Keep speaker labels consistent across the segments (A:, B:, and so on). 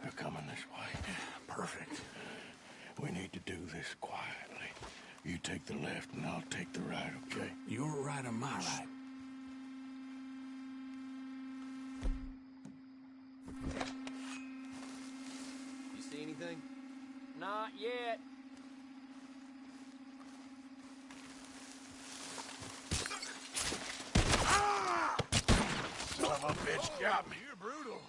A: They're coming this way. Perfect. We need to do this quietly. You take the left and I'll take the right, okay?
B: Your right or my right?
C: You see anything?
D: Not yet.
A: Ah! Son of a bitch got me.
C: You're brutal.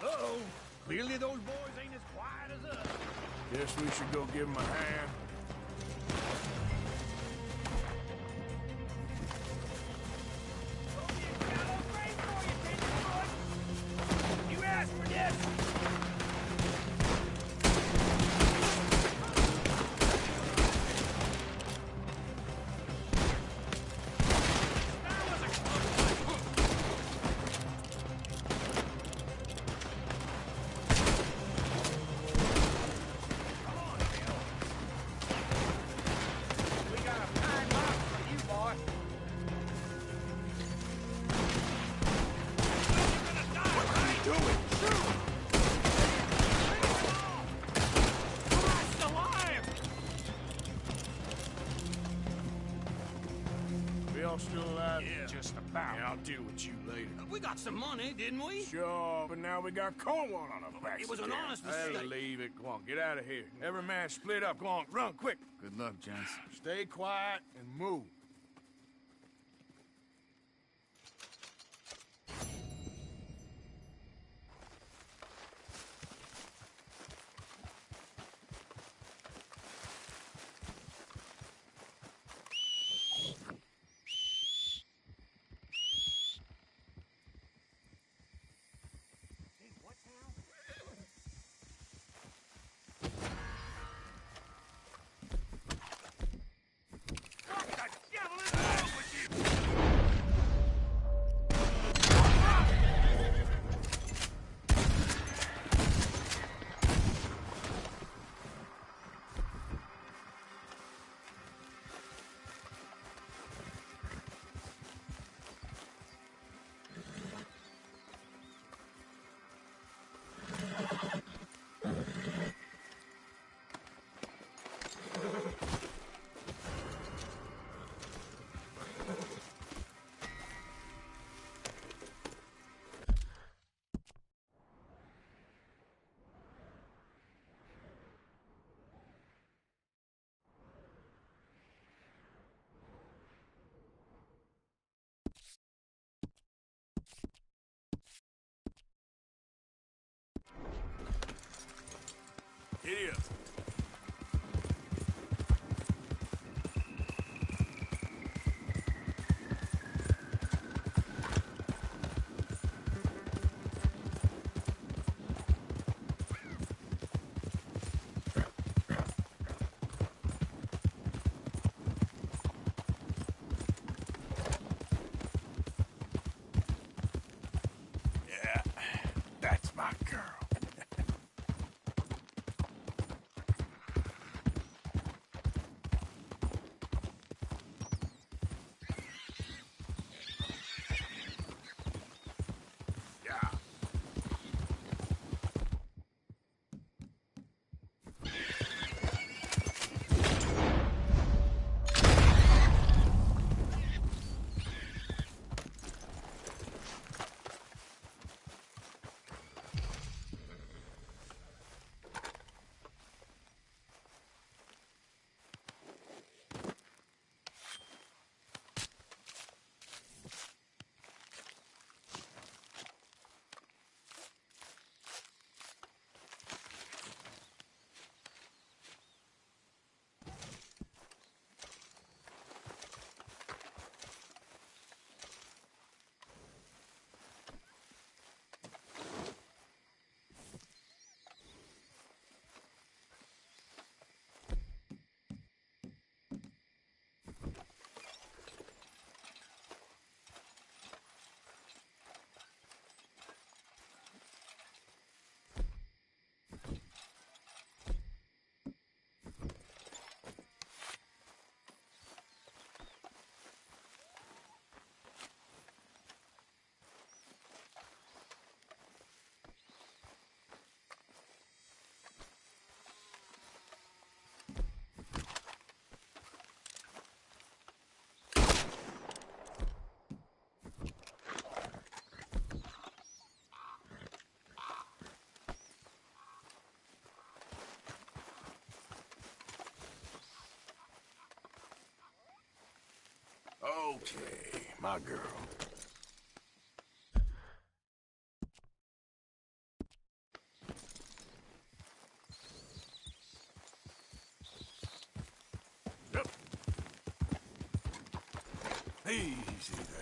C: Uh-oh. Clearly those boys ain't as quiet as us.
E: Guess we should go give them a hand.
C: You asked for this!
E: We all still alive?
C: Yeah, just about.
E: Yeah, I'll deal with you later.
B: We got some money, didn't we?
E: Sure, but now we got Cornwall on our backs.
B: It was an
E: again.
B: honest
E: Hey,
B: mistake.
E: leave it. Go on, get out of here. Every man split up. Go on, run, quick.
F: Good luck, gents.
E: Stay quiet and move. Here. Yeah, that's my girl.
A: Okay, my girl.
E: Yep. Easy there.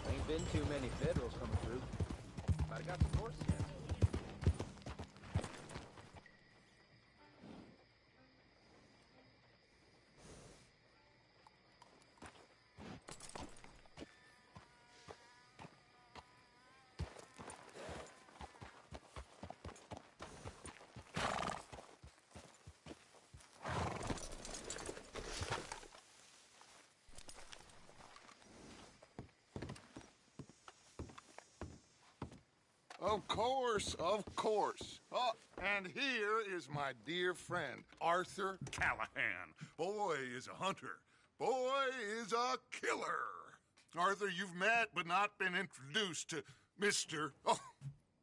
D: Ain't been too many Federals coming through. Might have got some horse sense.
F: Of course, of course. Oh, and here is my dear friend, Arthur Callahan. Boy is a hunter. Boy is a killer. Arthur, you've met but not been introduced to Mr. Oh,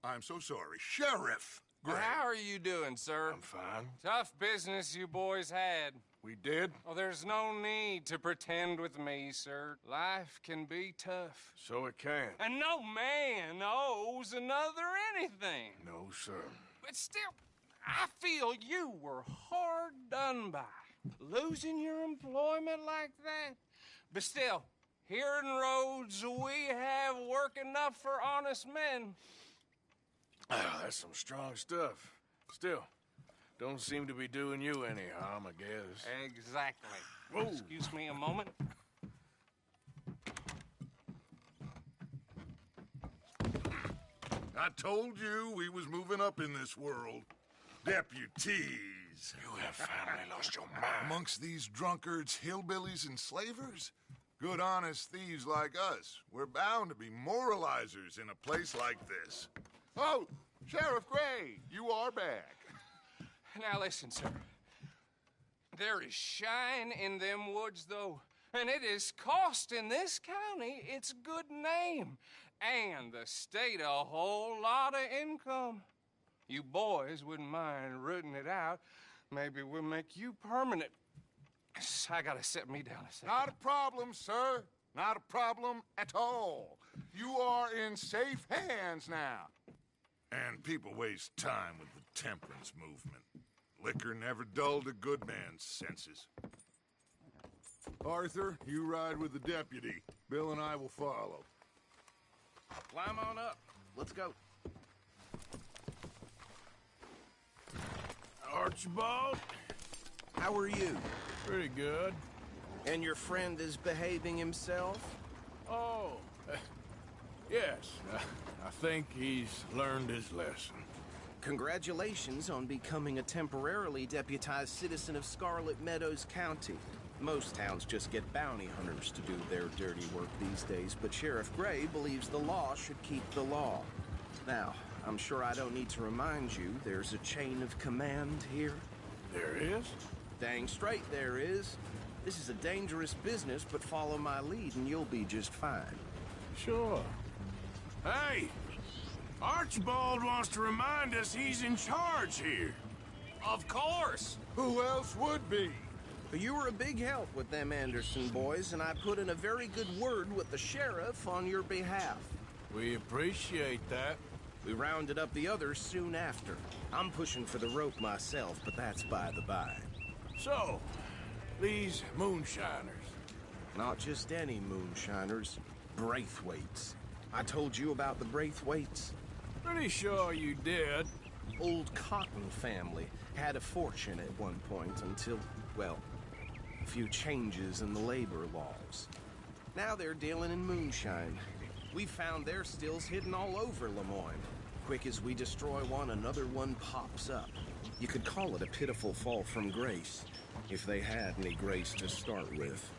F: I'm so sorry, Sheriff Gray.
G: How are you doing, sir?
A: I'm fine.
G: Tough business you boys had.
A: We did?
G: Oh, there's no need to pretend with me, sir. Life can be tough.
A: So it can.
G: And no man owes another anything.
A: No, sir.
G: But still, I feel you were hard done by. Losing your employment like that. But still, here in Rhodes, we have work enough for honest men.
A: Ah, that's some strong stuff. Still, don't seem to be doing you any harm, I guess.
G: Exactly.
A: Whoa.
G: Excuse me a moment.
F: I told you we was moving up in this world. Deputies.
A: You have finally lost your mind.
F: Amongst these drunkards, hillbillies, and slavers? Good, honest thieves like us. We're bound to be moralizers in a place like this. Oh, Sheriff Gray, you are back.
G: Now listen, sir. There is shine in them woods, though, and it is costing this county its good name and the state a whole lot of income. You boys wouldn't mind rooting it out. Maybe we'll make you permanent. I gotta set me down a second.
F: Not a problem, sir. Not a problem at all. You are in safe hands now. And people waste time with the temperance movement. Liquor never dulled a good man's senses. Arthur, you ride with the deputy. Bill and I will follow.
B: Climb on up. Let's go.
A: Archibald?
B: How are you?
A: Pretty good.
B: And your friend is behaving himself?
A: Oh, yes. I think he's learned his lesson.
B: Congratulations on becoming a temporarily deputized citizen of Scarlet Meadows County. Most towns just get bounty hunters to do their dirty work these days, but Sheriff Gray believes the law should keep the law. Now, I'm sure I don't need to remind you there's a chain of command here.
A: There is?
B: Dang straight there is. This is a dangerous business, but follow my lead and you'll be just fine.
A: Sure.
E: Hey! Archibald wants to remind us he's in charge here.
G: Of course!
F: Who else would be?
B: You were a big help with them Anderson boys, and I put in a very good word with the sheriff on your behalf.
A: We appreciate that.
B: We rounded up the others soon after. I'm pushing for the rope myself, but that's by the by.
A: So, these moonshiners.
B: Not just any moonshiners, Braithwaites. I told you about the Braithwaites?
A: Pretty sure you did.
B: Old Cotton family had a fortune at one point until, well, a few changes in the labor laws. Now they're dealing in moonshine. We found their stills hidden all over Lemoyne. Quick as we destroy one, another one pops up. You could call it a pitiful fall from grace, if they had any grace to start with.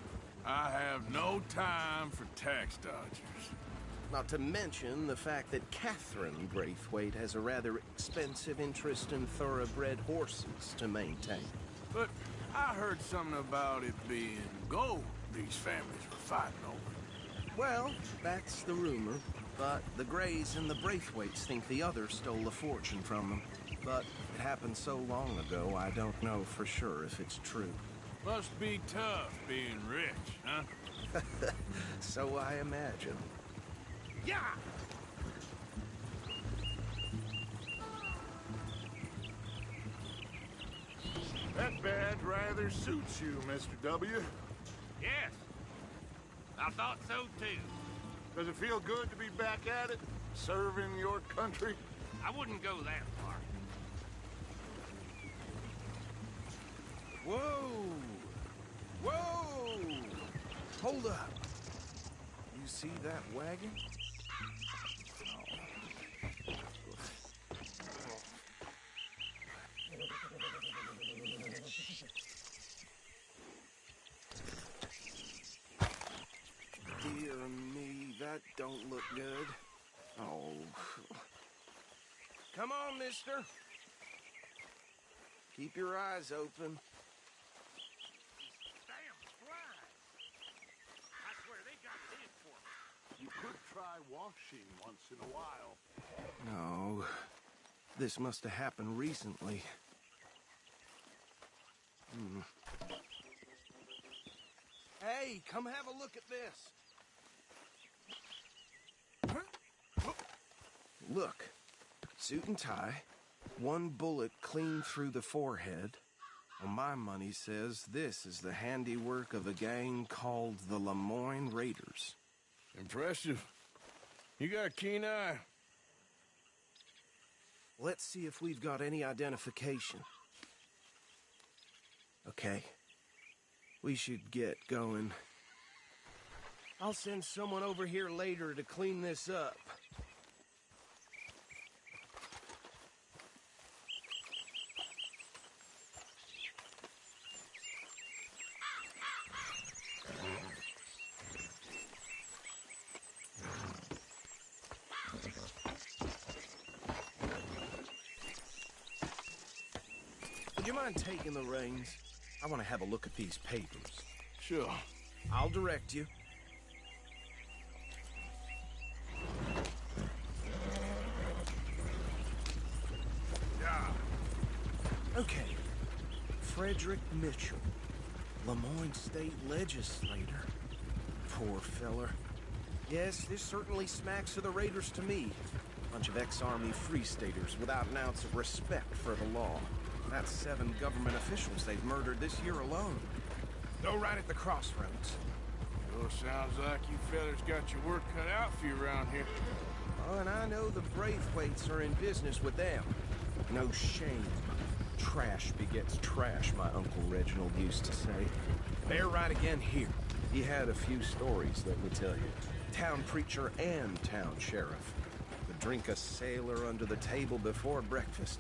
E: I have no time for tax dodgers.
B: Not to mention the fact that Catherine Braithwaite has a rather expensive interest in thoroughbred horses to maintain.
E: But I heard something about it being gold these families were fighting over.
B: Well, that's the rumor, but the Greys and the Braithwaites think the other stole a fortune from them. But it happened so long ago, I don't know for sure if it's true.
E: Must be tough being rich, huh?
B: So I imagine.
E: Yeah!
F: That badge rather suits you, Mr. W.
C: Yes. I thought so, too.
F: Does it feel good to be back at it? Serving your country?
C: I wouldn't go that far.
B: Whoa! Whoa! Hold up. You see that wagon? Dear me, that don't look good. Oh. Come on, mister. Keep your eyes open.
C: Damn flies. I swear they got it in for me.
F: You could try washing once in a while.
B: No. This must have happened recently. Hey, come have a look at this. Look, suit and tie, one bullet clean through the forehead. Well, my money says this is the handiwork of a gang called the Lemoyne Raiders.
A: Impressive. You got a keen eye.
B: Let's see if we've got any identification. Okay. We should get going. I'll send someone over here later to clean this up. Would you mind taking the reins? I want to have a look at these papers.
A: Sure.
B: I'll direct you. Okay. Frederick Mitchell, Lemoyne State Legislator. Poor feller. Yes, this certainly smacks of the Raiders to me. Bunch of ex-Army Free Staters without an ounce of respect for the law. That's 7 government officials they've murdered this year alone. Go right at the crossroads.
E: Sure sounds like you fellas got your work cut out for you around here.
B: Oh, and I know the Braithwaites are in business with them. No shame. Trash begets trash, my Uncle Reginald used to say. They're right again here. He had a few stories, let me tell you. Town preacher and town sheriff. Would drink a sailor under the table before breakfast.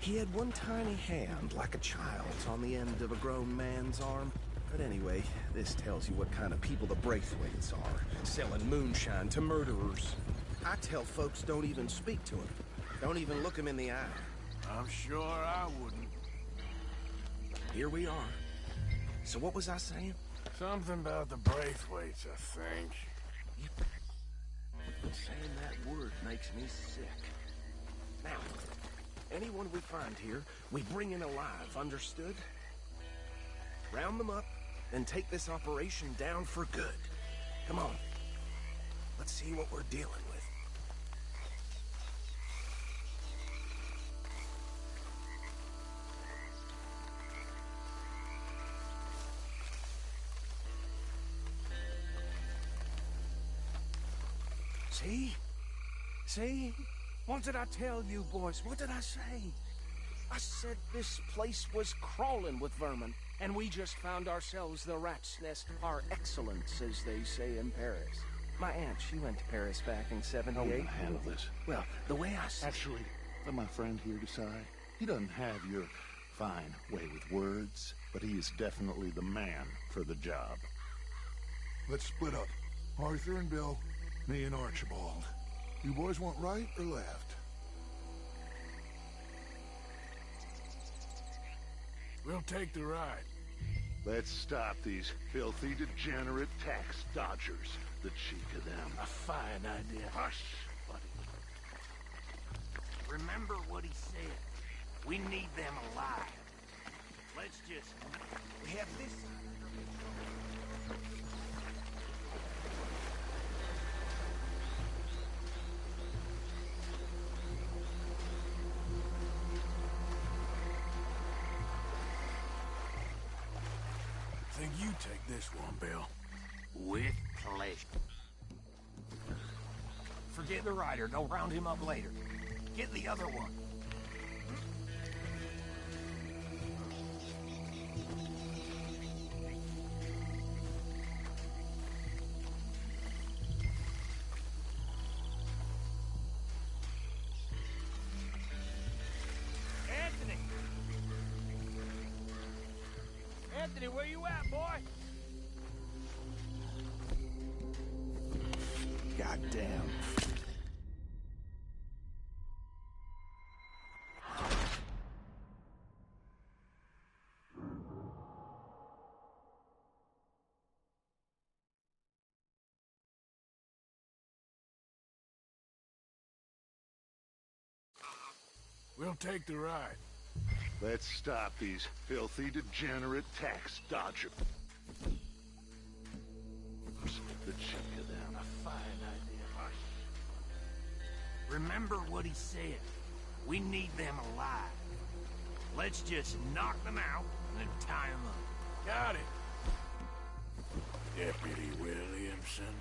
B: He had one tiny hand, like a child's, on the end of a grown man's arm. But anyway, this tells you what kind of people the Braithwaites are, selling moonshine to murderers. I tell folks don't even speak to them. Don't even look them in the eye.
E: I'm sure I wouldn't.
B: Here we are. So what was I saying?
E: Something about the Braithwaites, I think.
B: Saying that word makes me sick. Now, anyone we find here, we bring in alive, understood? Round them up, and take this operation down for good. Come on. Let's see what we're dealing with. See? See? What did I tell you, boys? What did I say? I said this place was crawling with vermin, and we just found ourselves the rat's nest par excellence, as they say in Paris. My aunt, she went to Paris back in
A: How we
B: '78.
A: gonna handle this?
B: Well, the way I see
A: Actually, let my friend here decide. He doesn't have your fine way with words, but he is definitely the man for the job.
F: Let's split up. Arthur and Bill, me and Archibald. You boys want right or left?
E: We'll take the ride.
A: Let's stop these filthy, degenerate tax dodgers. The cheek of them.
C: A fine idea.
A: Hush, buddy.
C: Remember what he said. We need them alive. Let's just...
B: we have this.
E: Think you take this one, Bill.
C: With pleasure. Forget the rider. Go round him up later. Get the other one. Anthony! Anthony, where you at, boy?
A: Goddamn.
E: We'll take the ride.
A: Let's stop these filthy, degenerate tax dodgers. The cheek of them.
C: A fine idea. Remember what he said. We need them alive. Let's just knock them out and then tie them up.
E: Got it. Deputy Williamson.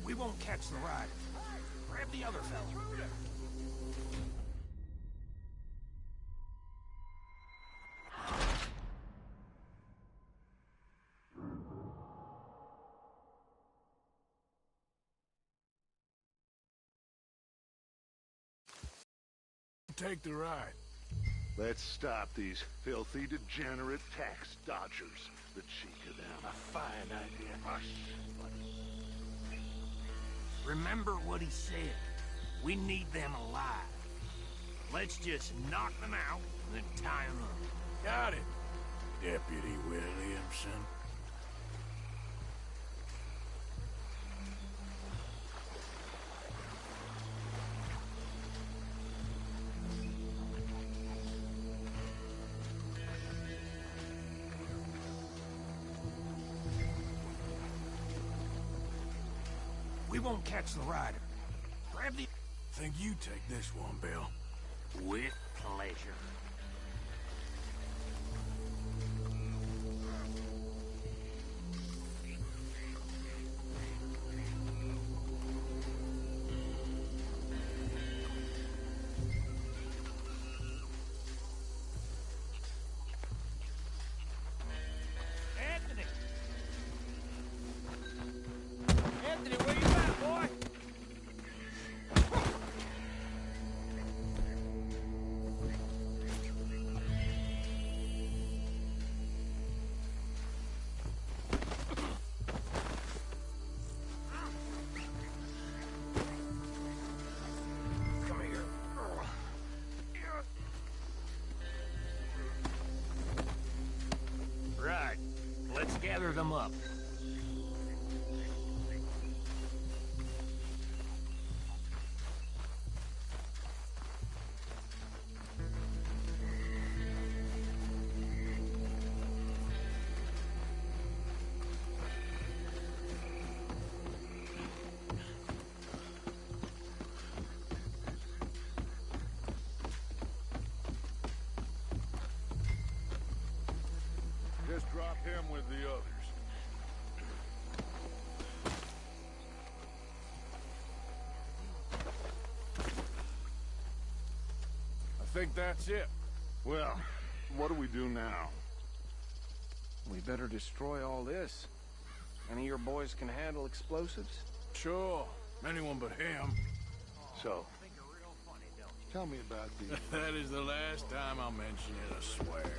C: We won't catch the rider. Grab the other fella.
E: Take the ride.
A: Let's stop these filthy, degenerate tax dodgers. The cheek of them.
C: A fine idea.
A: Hush, buddy.
C: Remember what he said. We need them alive. Let's just knock them out and then tie them up.
E: Got it. Deputy Williamson.
C: We won't catch the rider. Grab the...
E: Think you take this one, Bill.
C: With pleasure. clear them up.
F: Just drop him with the others.
E: I think that's it.
F: Well, what do we do now?
B: We better destroy all this. Any of your boys can handle explosives?
E: Sure. Anyone but him.
F: So, tell me about the...
E: That is the last time I'll mention it, I swear.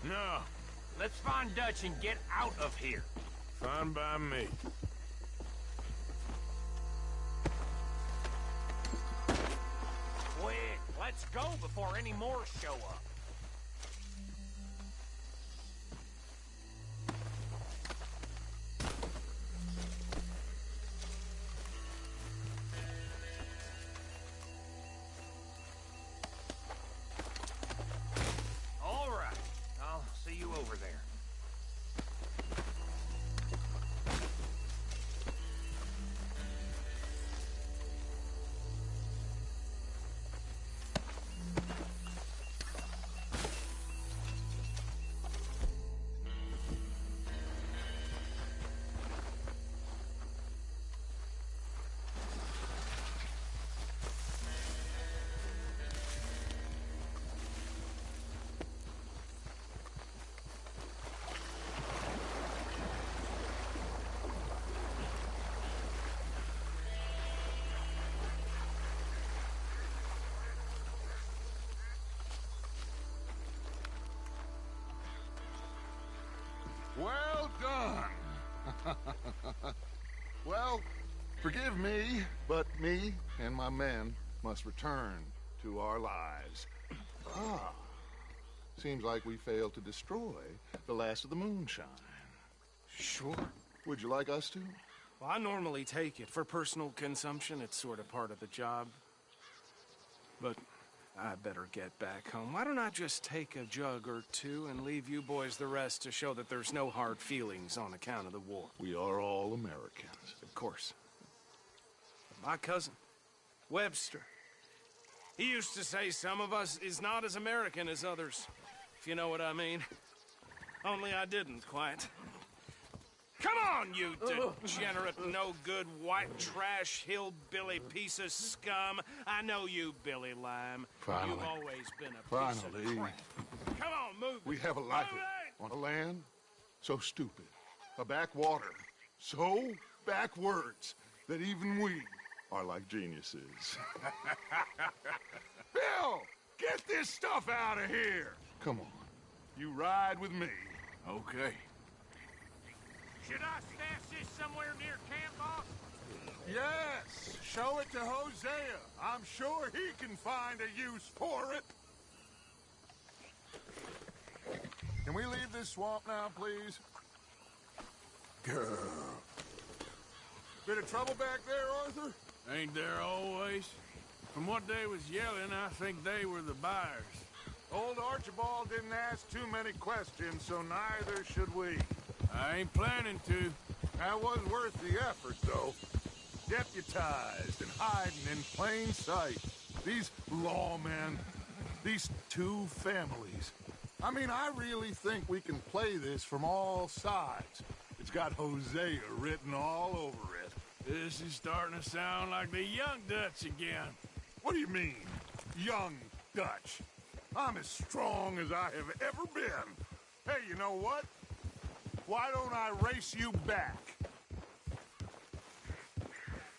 E: No,
C: Let's find Dutch and get out of here.
E: fine by me.
C: Quick, let's go before any more show up.
F: Well, forgive me, but me and my men must return to our lives. Ah, seems like we failed to destroy the last of the moonshine.
B: Sure.
F: Would you like us to?
B: Well, I normally take it. For personal consumption, it's sort of part of the job. But I better get back home. Why don't I just take a jug or two and leave you boys the rest to show that there's no hard feelings on account of the war?
F: We are all Americans.
B: Of course. My cousin, Webster, he used to say some of us is not as American as others, if you know what I mean. Only I didn't quite. Come on, you degenerate, no-good, white trash, hillbilly piece of scum. I know you, Billy Lime.
F: Finally.
B: You've always been a piece of crap. Come on, move it.
F: We have a life
B: Move it!
F: on a land so stupid, a backwater so backwards that even we are like geniuses. Bill, get this stuff out of here. Come on, you ride with me.
E: Okay.
C: Should I stash this somewhere near camp, boss?
F: Yes, show it to Hosea. I'm sure he can find a use for it. Can we leave this swamp now, please? Girl. Bit of trouble back there, Arthur?
E: Ain't there always? From what they was yelling, I think they were the buyers.
F: Old Archibald didn't ask too many questions, so neither should we.
E: I ain't planning to.
F: That was worth the effort, though. Deputized and hiding in plain sight. These lawmen, these two families. I mean, I really think we can play this from all sides. It's got Hosea written all over it.
E: This is starting to sound like the Young Dutch again.
F: What do you mean, young Dutch? I'm as strong as I have ever been. Hey, you know what? Why don't I race you back?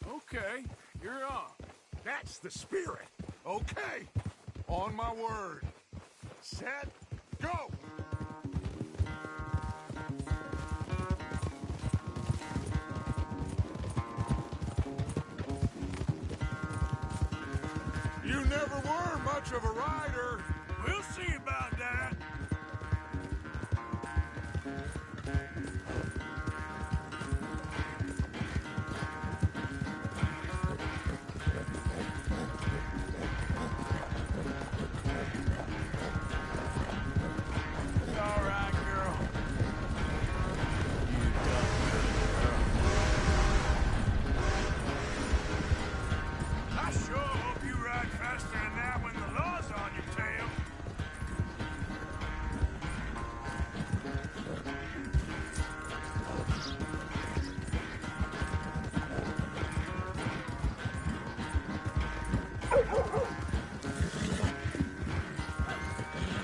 E: Okay, you're on.
F: That's the spirit. Okay, on my word. Set, go! You never were much of a rider.
E: We'll see about that. All right, girl. You done good, girl. I sure hope you ride faster than that when the law's on your tail.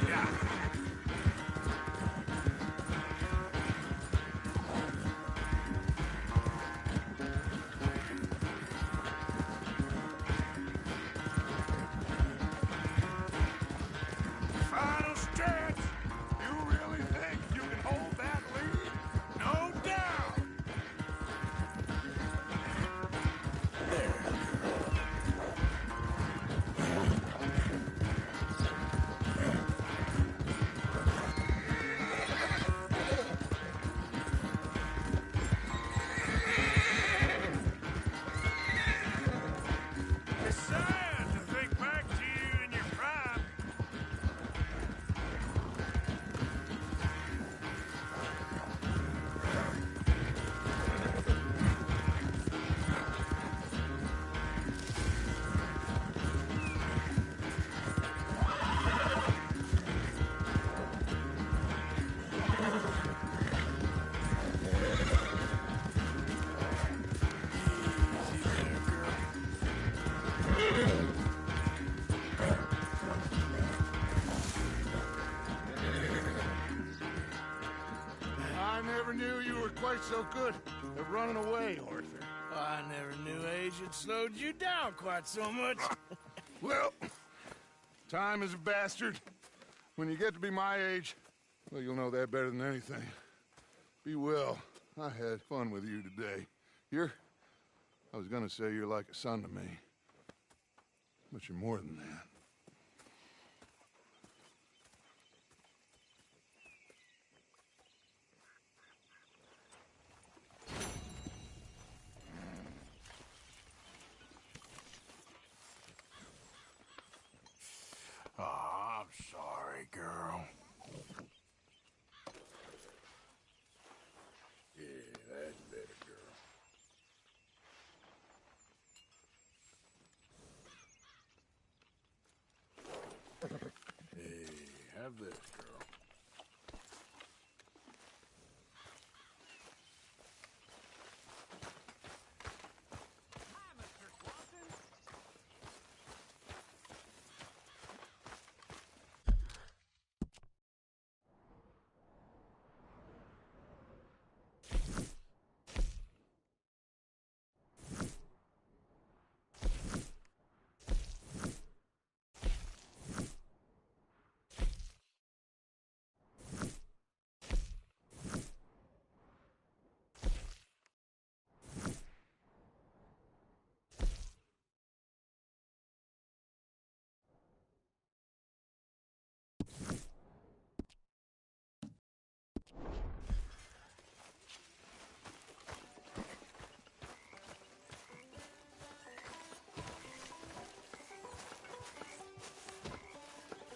E: Yeah. Final stretch.
F: You really think you can hold that lead?
E: No doubt. It's sad to think back to you in your prime.
F: I never knew you were quite so good at running away, Arthur.
E: I never knew age had slowed you down quite so much.
F: Well, time is a bastard. When you get to be my age, well, you'll know that better than anything. Be well. I had fun with you today. I was gonna say you're like a son to me. But you're more than that.
E: Oh, I'm sorry, girl. Yeah, that's better, girl. Hey, have this, girl.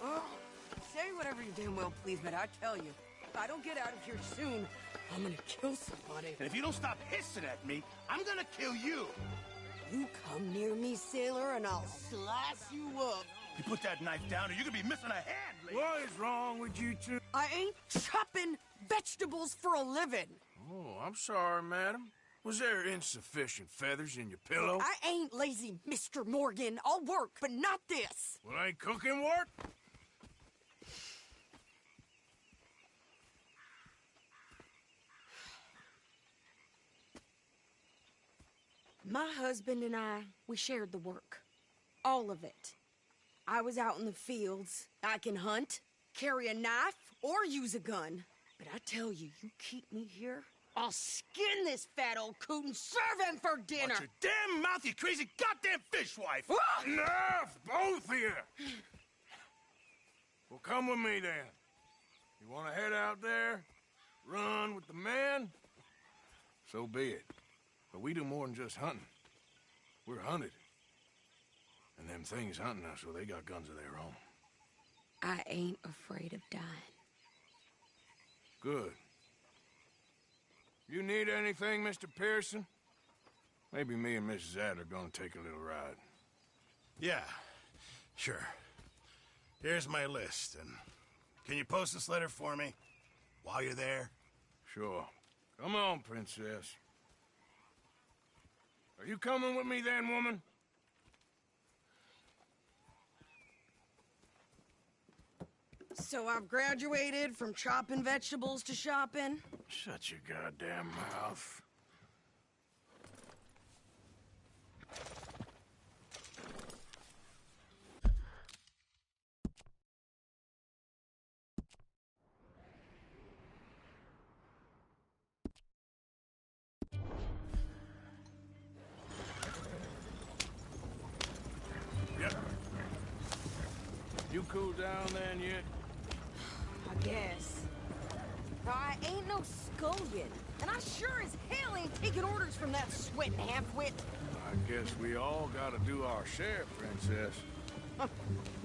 H: Oh, say whatever you damn well please, but I tell you, if I don't get out of here soon, I'm gonna kill somebody.
A: And if you don't stop hissing at me, I'm gonna kill you.
H: You come near me, sailor, and I'll slice you up.
A: You put that knife down or you're gonna be missing a hand, lady.
E: What is wrong with you two?
H: I ain't chopping vegetables for a living.
E: Oh, I'm sorry, madam. Was there insufficient feathers in your pillow?
H: I ain't lazy, Mr. Morgan. I'll work, but not this.
E: Well, ain't cooking work?
H: My husband and I, we shared the work. All of it. I was out in the fields. I can hunt, carry a knife, or use a gun. But I tell you, you keep me here, I'll skin this fat old coot and serve him for dinner.
A: Watch your damn mouth, you crazy goddamn fishwife!
E: Enough, both of you! Well, come with me, then. You want to head out there? Run with the men? So be it. But we do more than just hunting. We're hunted. And them things hunting us, well, they got guns of their own.
H: I ain't afraid of dying.
E: Good. You need anything, Mr. Pearson? Maybe me and Mrs. Adler gonna take a little ride.
A: Yeah, sure. Here's my list, and can you post this letter for me while you're there?
E: Sure. Come on, princess. Are you coming with me then, woman?
H: So I've graduated from chopping vegetables to shopping.
E: Shut your goddamn mouth. Yep. You cool down then yet?
H: I guess. I ain't no scullion, and I sure as hell ain't taking orders from that sweating half-wit.
E: I guess we all gotta do our share, princess.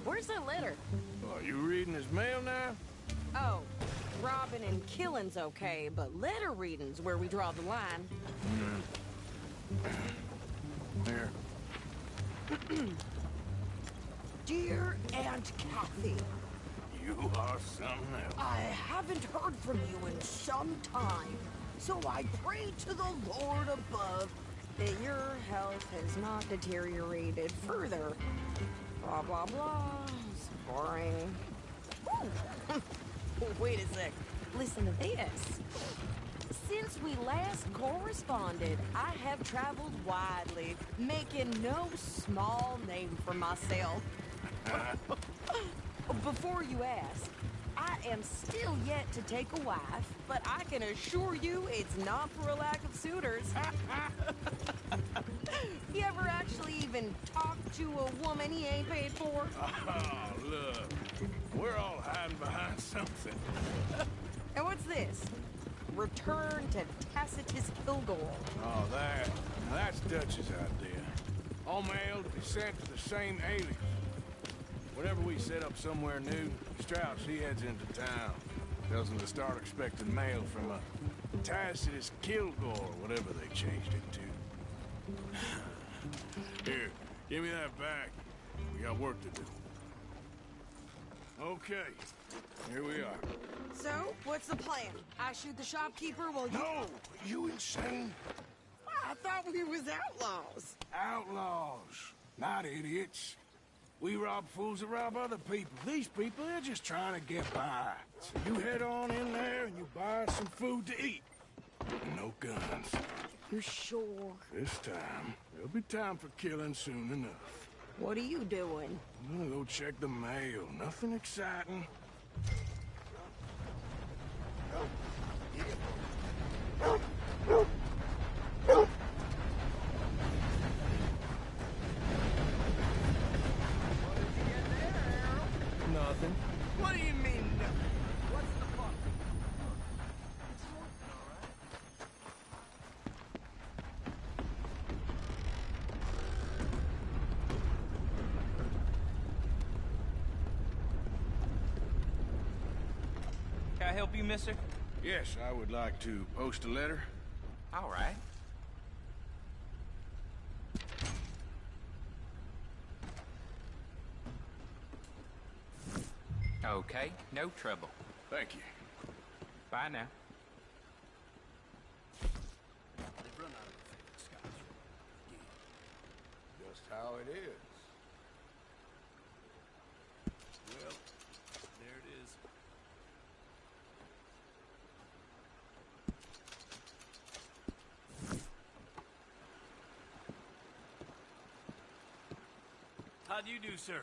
H: Where's that letter?
E: Oh, you reading his mail now?
H: Oh, robbing and killing's okay, but letter reading's where we draw the line.
E: Here.
H: Dear Aunt Kathy,
E: You are something else.
H: I haven't heard from you in some time, so I pray to the Lord above that your health has not deteriorated further. Blah, blah, blah. It's boring. Ooh. Wait a sec. Listen to this. Since we last corresponded, I have traveled widely, making no small name for myself. Before you ask, I am still yet to take a wife, but I can assure you it's not for a lack of suitors. You ever actually even talk to a woman he ain't paid for?
E: Oh, look. We're all hiding behind something.
H: And what's this? Return to Tacitus Kilgore.
E: Oh, that's Dutch's idea. All mail to be sent to the same alias. Whenever we set up somewhere new, Strauss, he heads into town. Tells them to start expecting mail from a Tacitus Kilgore, whatever they changed it to. Here, give me that back. We got work to do. Okay, here we are.
H: So, what's the plan? I shoot the shopkeeper while you...
E: No! You insane?
H: I thought we was outlaws.
E: Outlaws, not idiots. We rob fools that rob other people. These people, they're just trying to get by. So you head on in there and you buy some food to eat. No guns.
H: You sure?
E: This time, there'll be time for killing soon enough.
H: What are you doing?
E: I'm gonna go check the mail. Nothing exciting.
B: Nothing.
G: What do you mean, nothing? What's the fuck?
D: Can I help you, mister?
E: Yes, I would like to post a letter.
D: All right. Okay, no trouble.
E: Thank you.
D: Bye now.
E: Just how it is. Well, there it is.
C: How do you do, sir?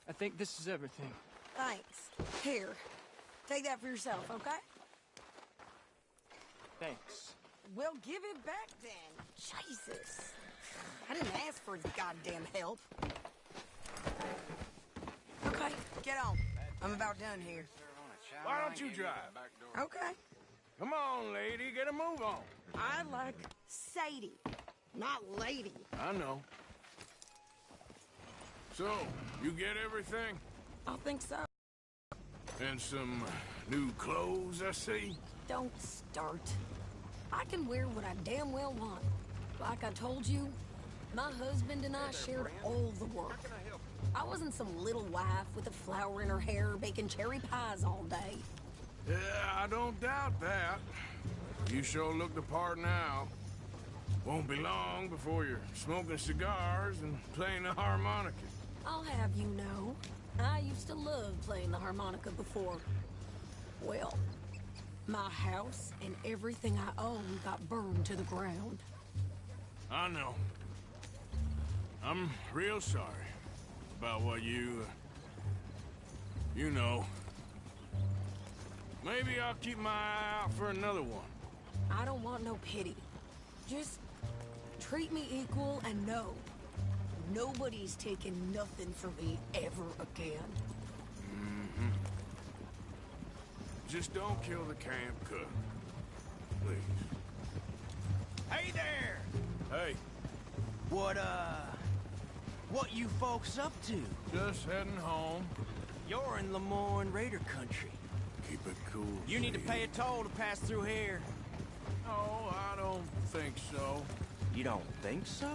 I: I think this is everything.
H: Thanks. Here, take that for yourself, okay?
I: Thanks.
H: Well, give it back then. Jesus. I didn't ask for the goddamn help. Okay, get on. I'm about done here.
E: Why don't you drive?
H: Okay.
E: Come on, lady, get a move on.
H: I like Sadie, not lady.
E: I know. So, you get everything?
H: I think so.
E: And some new clothes, I see?
H: Don't start. I can wear what I damn well want. Like I told you, my husband and I shared all the work. I wasn't some little wife with a flower in her hair baking cherry pies all day.
E: Yeah, I don't doubt that. You sure look the part now. Won't be long before you're smoking cigars and playing the harmonica.
H: I'll have you know, I used to love playing the harmonica before. Well, my house and everything I own got burned to the ground.
E: I know. I'm real sorry about what you know. Maybe I'll keep my eye out for another one.
H: I don't want no pity. Just treat me equal and know nobody's taking nothing from me ever again.
E: Mm-hmm. Just don't kill the camp cook. Please.
C: Hey there!
E: Hey,
C: What you folks up to?
E: just heading home.
C: You're in Lemoyne Raider country.
E: Keep it cool.
C: You need to pay a toll to pass through here.
E: No, I don't think so.
C: You don't think so?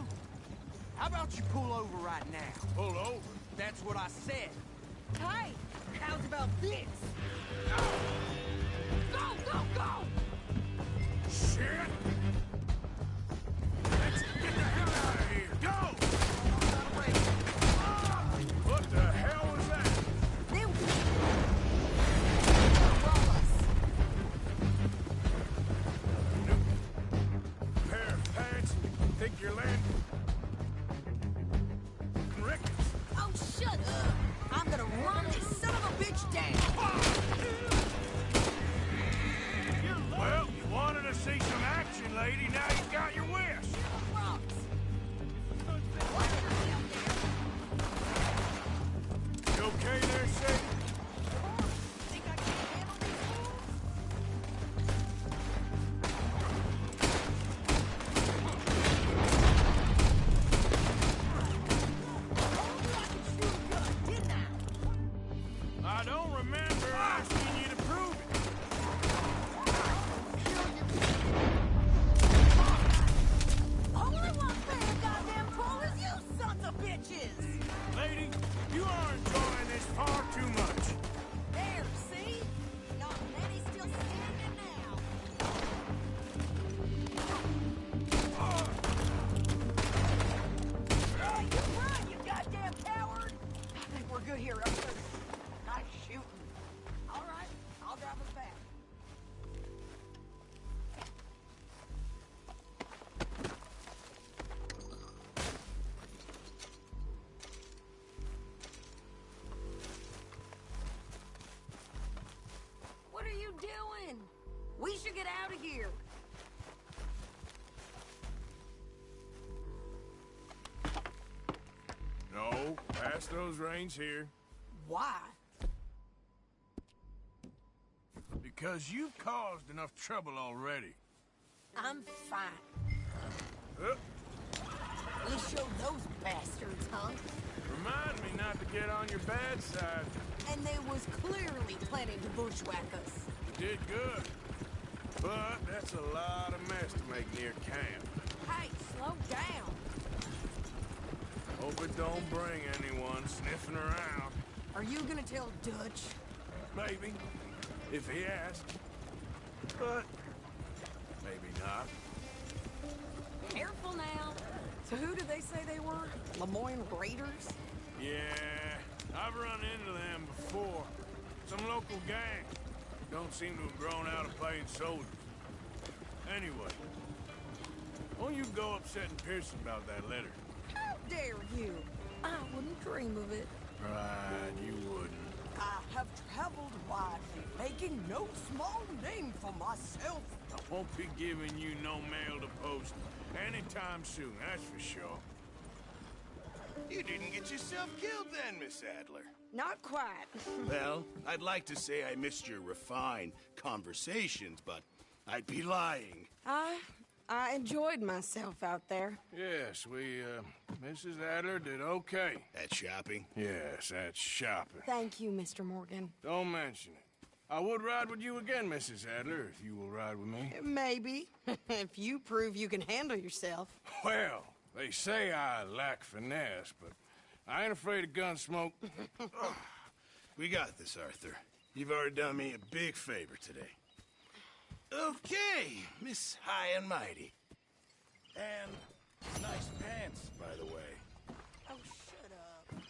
C: How about you pull over right now?
E: Pull over.
D: That's what I said.
H: Hey, how's about this? Go, go, go!
E: Shit! Let's get the hell out of here! Go! What the hell was that?
H: They roll us.
E: Pair of pants? Think you're landing? Rickets!
H: Oh, shut up! I'm gonna run this son of a bitch down!
E: Well, you wanted to see some action, lady. Now you got your wish.
H: Rocks! Watch yourself there!
E: You okay there, Sadie?
H: Think I can handle these fools?
E: I don't remember asking you to prove it.
H: All I want for a goddamn fool is you sons of bitches!
E: Lady, you are enjoying this far too much.
H: There, see? Not many still standing now. Oh, you run, you goddamn coward! I think we're good here, Arthur. Nice shooting. All right, I'll drive us back. What are you doing? We should get out of here.
E: No, past those reins here.
H: Why?
E: Because you've caused enough trouble already.
H: I'm fine.
E: Uh,
H: We showed those bastards, huh?
E: Remind me not to get on your bad side.
H: And they was clearly planning to bushwhack us.
E: You did good. But that's a lot of mess to make near camp.
H: Hey, slow down.
E: Hope it don't bring anyone sniffing around.
H: Are you gonna tell Dutch?
E: Maybe. If he asks. But maybe not.
H: Careful now. So who did they say they were? Lemoyne Raiders?
E: Yeah, I've run into them before. Some local gang. Don't seem to have grown out of playing soldiers. Anyway, won't you go upsetting Pearson about that letter?
H: How dare you? I wouldn't dream of it.
E: Right, you wouldn't.
H: I have traveled widely, making no small name for myself.
E: I won't be giving you no mail to post anytime soon, that's for sure.
A: You didn't get yourself killed then, Miss Adler.
H: Not quite.
A: Well, I'd like to say I missed your refined conversations, but I'd be lying.
H: I enjoyed myself out there.
E: Yes, Mrs. Adler did okay.
A: At shopping?
E: Yes, that's shopping.
H: Thank you, Mr. Morgan.
E: Don't mention it. I would ride with you again, Mrs. Adler, if you will ride with me.
H: Maybe. If you prove you can handle yourself.
E: Well, they say I lack finesse, but I ain't afraid of gun smoke.
A: We got this, Arthur. You've already done me a big favor today. Okay, Miss High and Mighty. And nice pants, by the way.
H: Oh, shut up.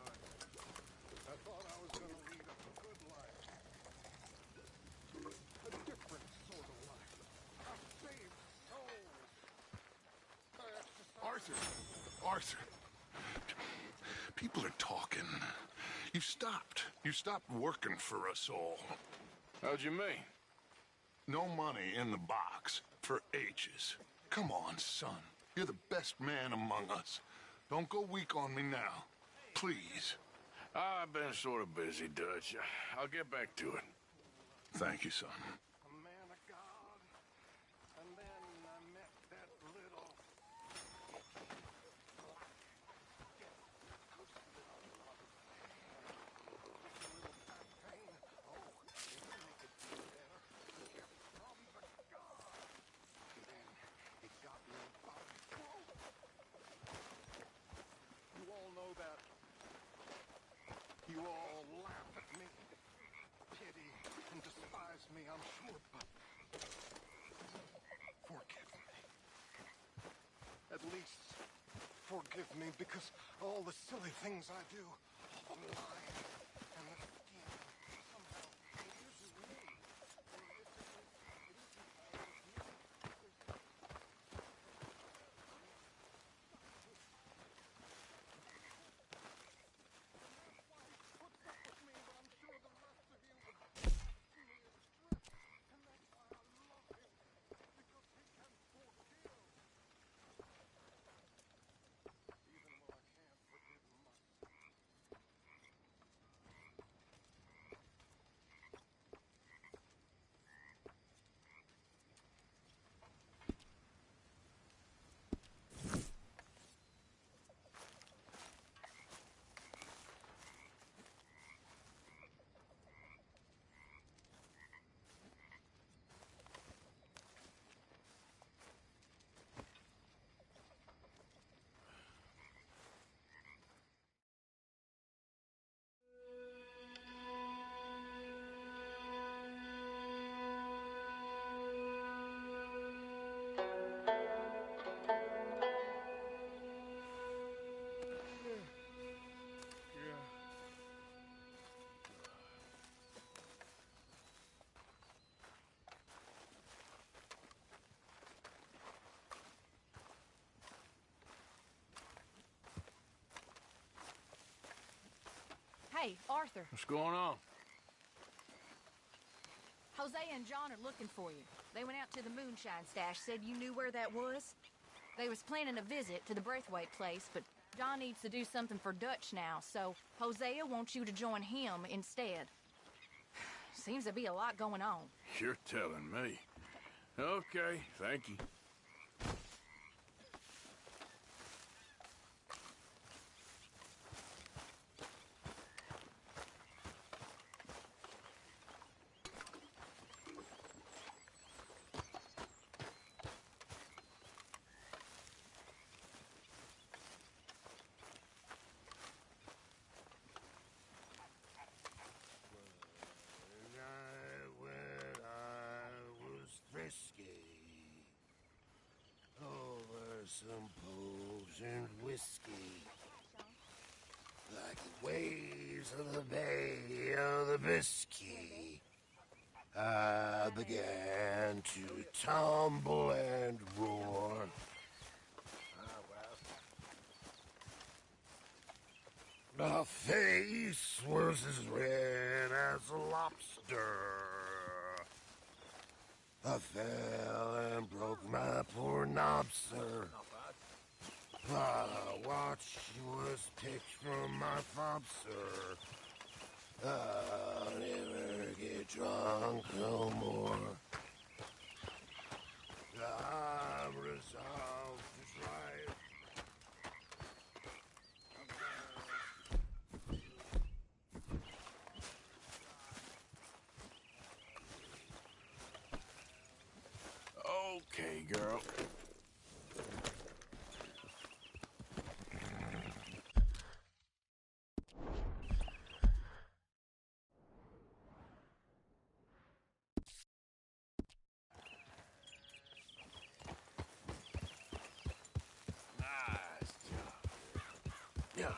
F: I thought I was gonna lead a good life. A different sort of life. I saved souls. Arthur. People are talking. You stopped. You stopped working for us all.
E: How'd you mean?
F: No money in the box for H's. Come on, son. You're the best man among us. Don't go weak on me now. Please.
E: I've been sort of busy, Dutch. I'll get back to it.
F: Thank you, son.
E: A man of God, and then I met that little...
F: forgive me because all the silly things I do, all the lying and the stealing, somehow it isn't me. Puts up with me, but I'm sure the rest of you would see me as strict, and that's why I love him, because he can forgive. Even when I can't forgive myself.
I: Hey, Arthur.
E: What's going on?
I: Jose and John are looking for you. They went out to the moonshine stash, said you knew where that was. They was planning a visit to the Braithwaite place, but John needs to do something for Dutch now, so Hosea wants you to join him instead. Seems to be a lot going on.
E: You're telling me. Okay, thank you.
A: When I was frisky, over some potion whiskey, like the waves of the Bay of the Biscay, I began to tumble and roar. My face was as red as a lobster. I fell and broke my poor knobster. While I watched was picked from my fobster. I'll never get drunk no more. I'm resolved to try it.
E: Okay, girl. Nice job. Yeah.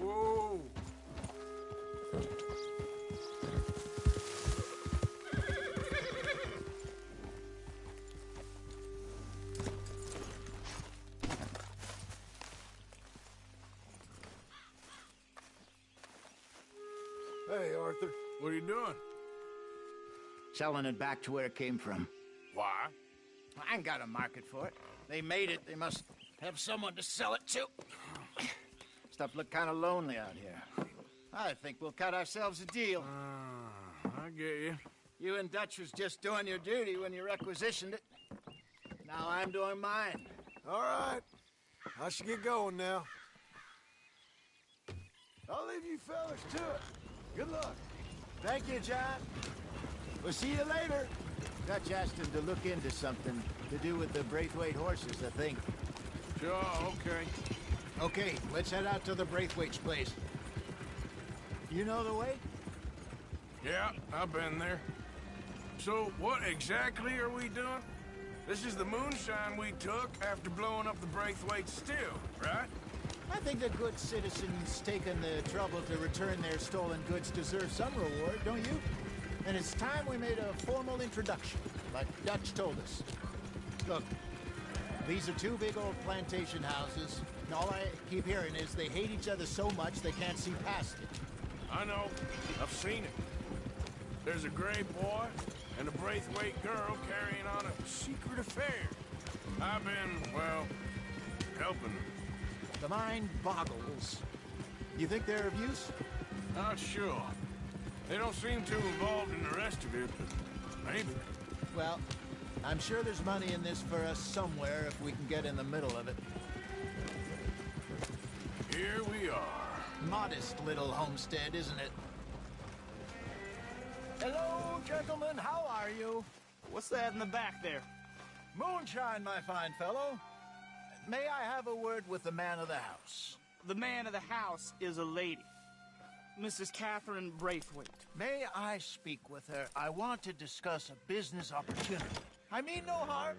E: Whoa.
J: Hey, Arthur.
E: What are you doing?
J: Selling it back to where it came from.
E: Why?
J: I ain't got a market for it. They made it. They must have someone to sell it to. Stuff look kind of lonely out here. I think we'll cut ourselves a deal.
E: I get you.
J: You and Dutch was just doing your duty when you requisitioned it. Now I'm doing mine.
K: All right. I should get going now. I'll leave you fellas to it. Good luck.
J: Thank you, John. We'll see you later. Dutch asked him to look into something to do with the Braithwaite horses, I think.
E: Sure, okay.
J: Okay, let's head out to the Braithwaite's place. You know the way?
E: Yeah, I've been there. So, what exactly are we doing? This is the moonshine we took after blowing up the Braithwaite still, right?
J: I think the good citizens taking the trouble to return their stolen goods deserve some reward, don't you? And it's time we made a formal introduction, like Dutch told us. Look, these are two big old plantation houses, and all I keep hearing is they hate each other so much they can't see past it.
E: I know. I've seen it. There's a gray boy and a Braithwaite girl carrying on a secret affair. I've been, well, helping them.
J: The mind boggles. You think they're of use?
E: Not sure. They don't seem too involved in the rest of it, but maybe.
J: Well, I'm sure there's money in this for us somewhere if we can get in the middle of it.
E: Here we are.
J: Modest little homestead, isn't it? Hello, gentlemen. How are you?
L: What's that in the back there?
J: Moonshine, my fine fellow. May I have a word with the man of the house?
L: The man of the house is a lady. Mrs. Catherine Braithwaite.
J: May I speak with her? I want to discuss a business opportunity. I mean no harm.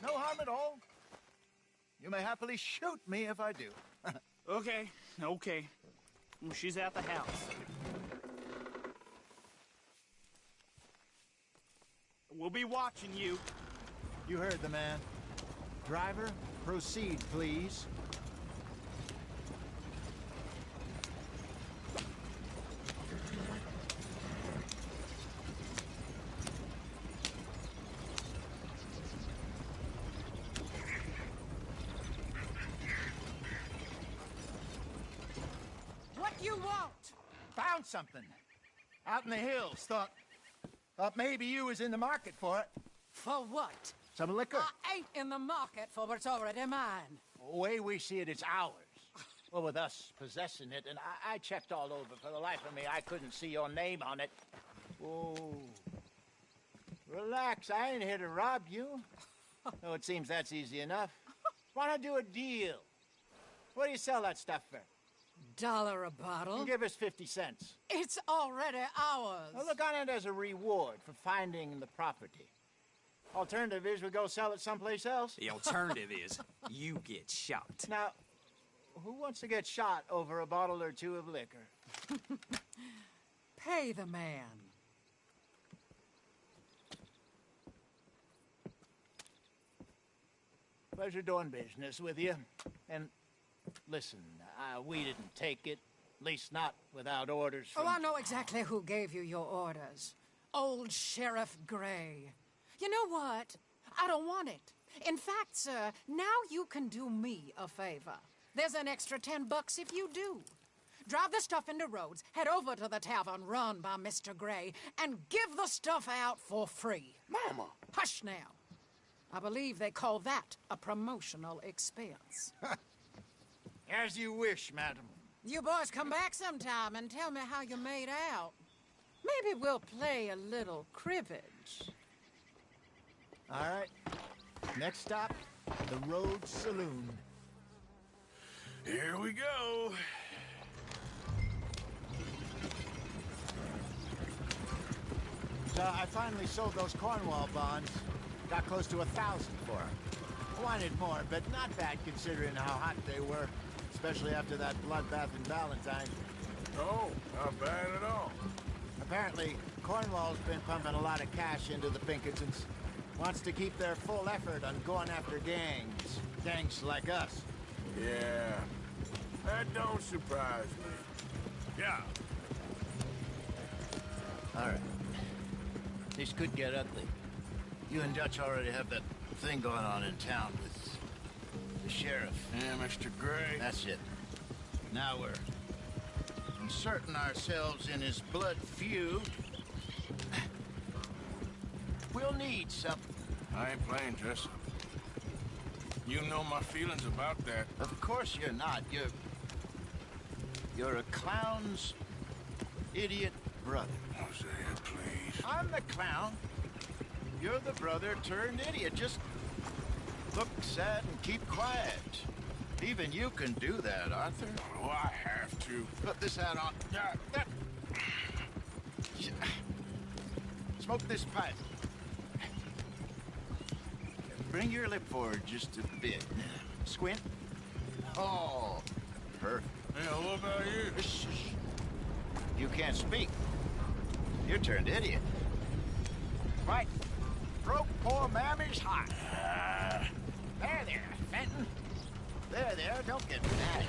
J: No harm at all. You may happily shoot me if I do.
L: Okay. Well, she's at the house. We'll be watching you.
J: You heard the man. Driver, proceed, please.
H: What you want?
J: Found something. Out in the hills. Thought maybe you was in the market for it.
H: For what?
J: Some liquor.
H: I ain't in the market for what's already mine.
J: The way we see it, it's ours. Well, with us possessing it, and I checked all over. For the life of me, I couldn't see your name on it. Oh. Relax, I ain't here to rob you. Oh, it seems that's easy enough. Wanna do a deal? What do you sell that stuff for?
H: $1 a bottle?
J: Give us 50 cents.
H: It's already ours.
J: Well, look on it as a reward for finding the property. Alternative is we go sell it someplace else.
M: The alternative is you get shot.
J: Now, who wants to get shot over a bottle or two of liquor?
H: Pay the man.
J: Pleasure doing business with you. And listen, we didn't take it. At least not without orders from...
H: Oh, I know exactly who gave you your orders. Old Sheriff Gray. You know what? I don't want it. In fact, sir, now you can do me a favor. There's an extra $10 if you do. Drive the stuff into Rhodes, head over to the tavern run by Mr. Gray, and give the stuff out for free.
F: Mama!
H: Hush now. I believe they call that a promotional expense.
J: As you wish, madam.
H: You boys come back sometime and tell me how you made out. Maybe we'll play a little cribbage.
J: All right. Next stop, the Rhodes Saloon.
E: Here we go.
J: So I finally sold those Cornwall bonds. Got close to 1,000 for them. I wanted more, but not bad considering how hot they were. Especially after that bloodbath in Valentine.
E: Oh, not bad at all.
J: Apparently, Cornwall's been pumping a lot of cash into the Pinkertons. Wants to keep their full effort on going after gangs. Gangs like us.
E: Yeah, that don't surprise me. Yeah.
J: All right. This could get ugly. You and Dutch already have that thing going on in town with the sheriff.
E: Yeah, Mr. Gray.
J: That's it. Now we're inserting ourselves in his blood feud. We'll need something.
E: I ain't playing dress up. You know my feelings about that.
J: Of course you're not. You're a clown's idiot brother.
E: Hosea, please.
J: I'm the clown. You're the brother turned idiot. Just look sad and keep quiet. Even you can do that, Arthur.
A: Oh, I have to.
J: Put this hat on. Smoke this pipe. Bring your lip forward just a bit. Squint. Oh, perfect.
E: Yeah, what about you?
J: Shh. You can't speak. You're turned idiot. Right. Broke poor Mammy's heart. There, Fenton. There, don't get mad.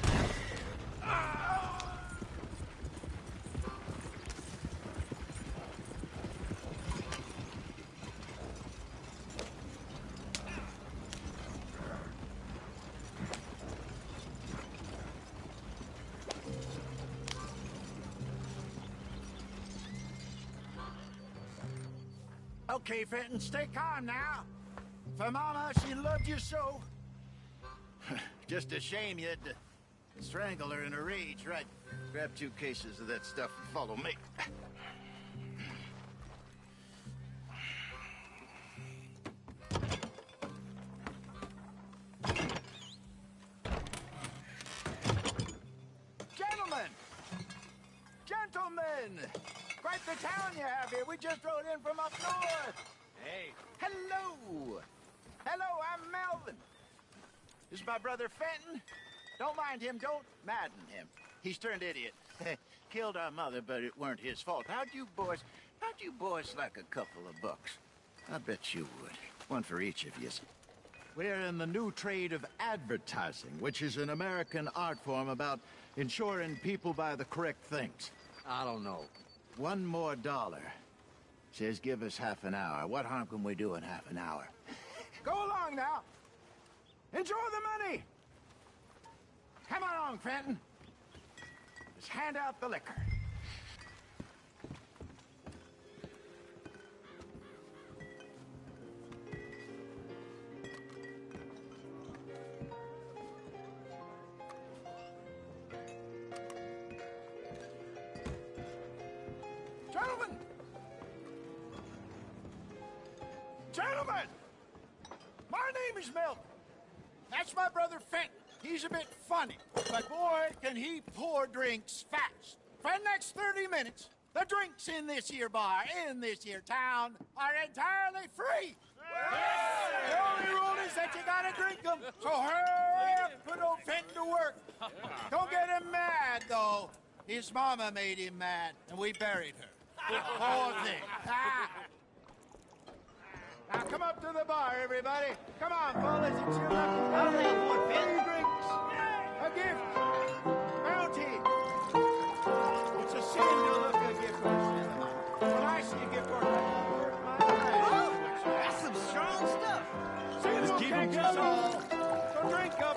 J: Okay, Fenton, stay calm now. For Mama, she loved you so. Just a shame you had to strangle her in a rage, right? Grab 2 cases of that stuff and follow me. Gentlemen! Quite the town you have here. We just rode in from up north. Hey. Hello. I'm Melvin. This is my brother Fenton. Don't mind him. Don't madden him. He's turned idiot. Killed our mother, but it weren't his fault. How'd you boys like a couple of bucks? I bet you would. One for each of you. We're in the new trade of advertising, which is an American art form about ensuring people buy the correct things.
M: I don't know.
J: $1 more. Says give us half an hour. What harm can we do in half an hour? Go along now. Enjoy the money. Come along, Fenton. Just hand out the liquor. Gentlemen! My name is Milton. That's my brother Fenton. He's a bit funny, but boy, can he pour drinks fast. For the next 30 minutes, the drinks in this here bar, in this here town, are entirely free. The only rule is that you gotta drink them. So hurry up, put old Fenton to work. Don't get him mad, though. His mama made him mad, and we buried her. Poor thing. Now come up to the bar, everybody. Come on, fellas, it's your lucky day.
M: I'll have one, Fenton.
J: Free drinks, a gift, bounty. It's a sin to look a gift horse in the mouth. When I see a gift horse, I work my eyes.
M: That's some strong stuff.
J: Let's keep them coming. So drink up.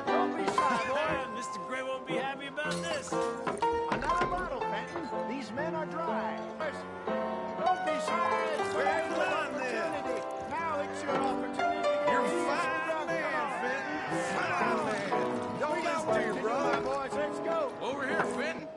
J: Don't be shy, boy.
M: Mr. Gray won't be happy about this.
J: Another bottle, Fenton. These men are dry. Don't be shy.
M: We're having fun, then.
J: Now it's your opportunity.
E: You're a fine man, Fenton. Fine man. Don't listen to your brother.
J: Boys, let's go.
E: Over here, Fenton.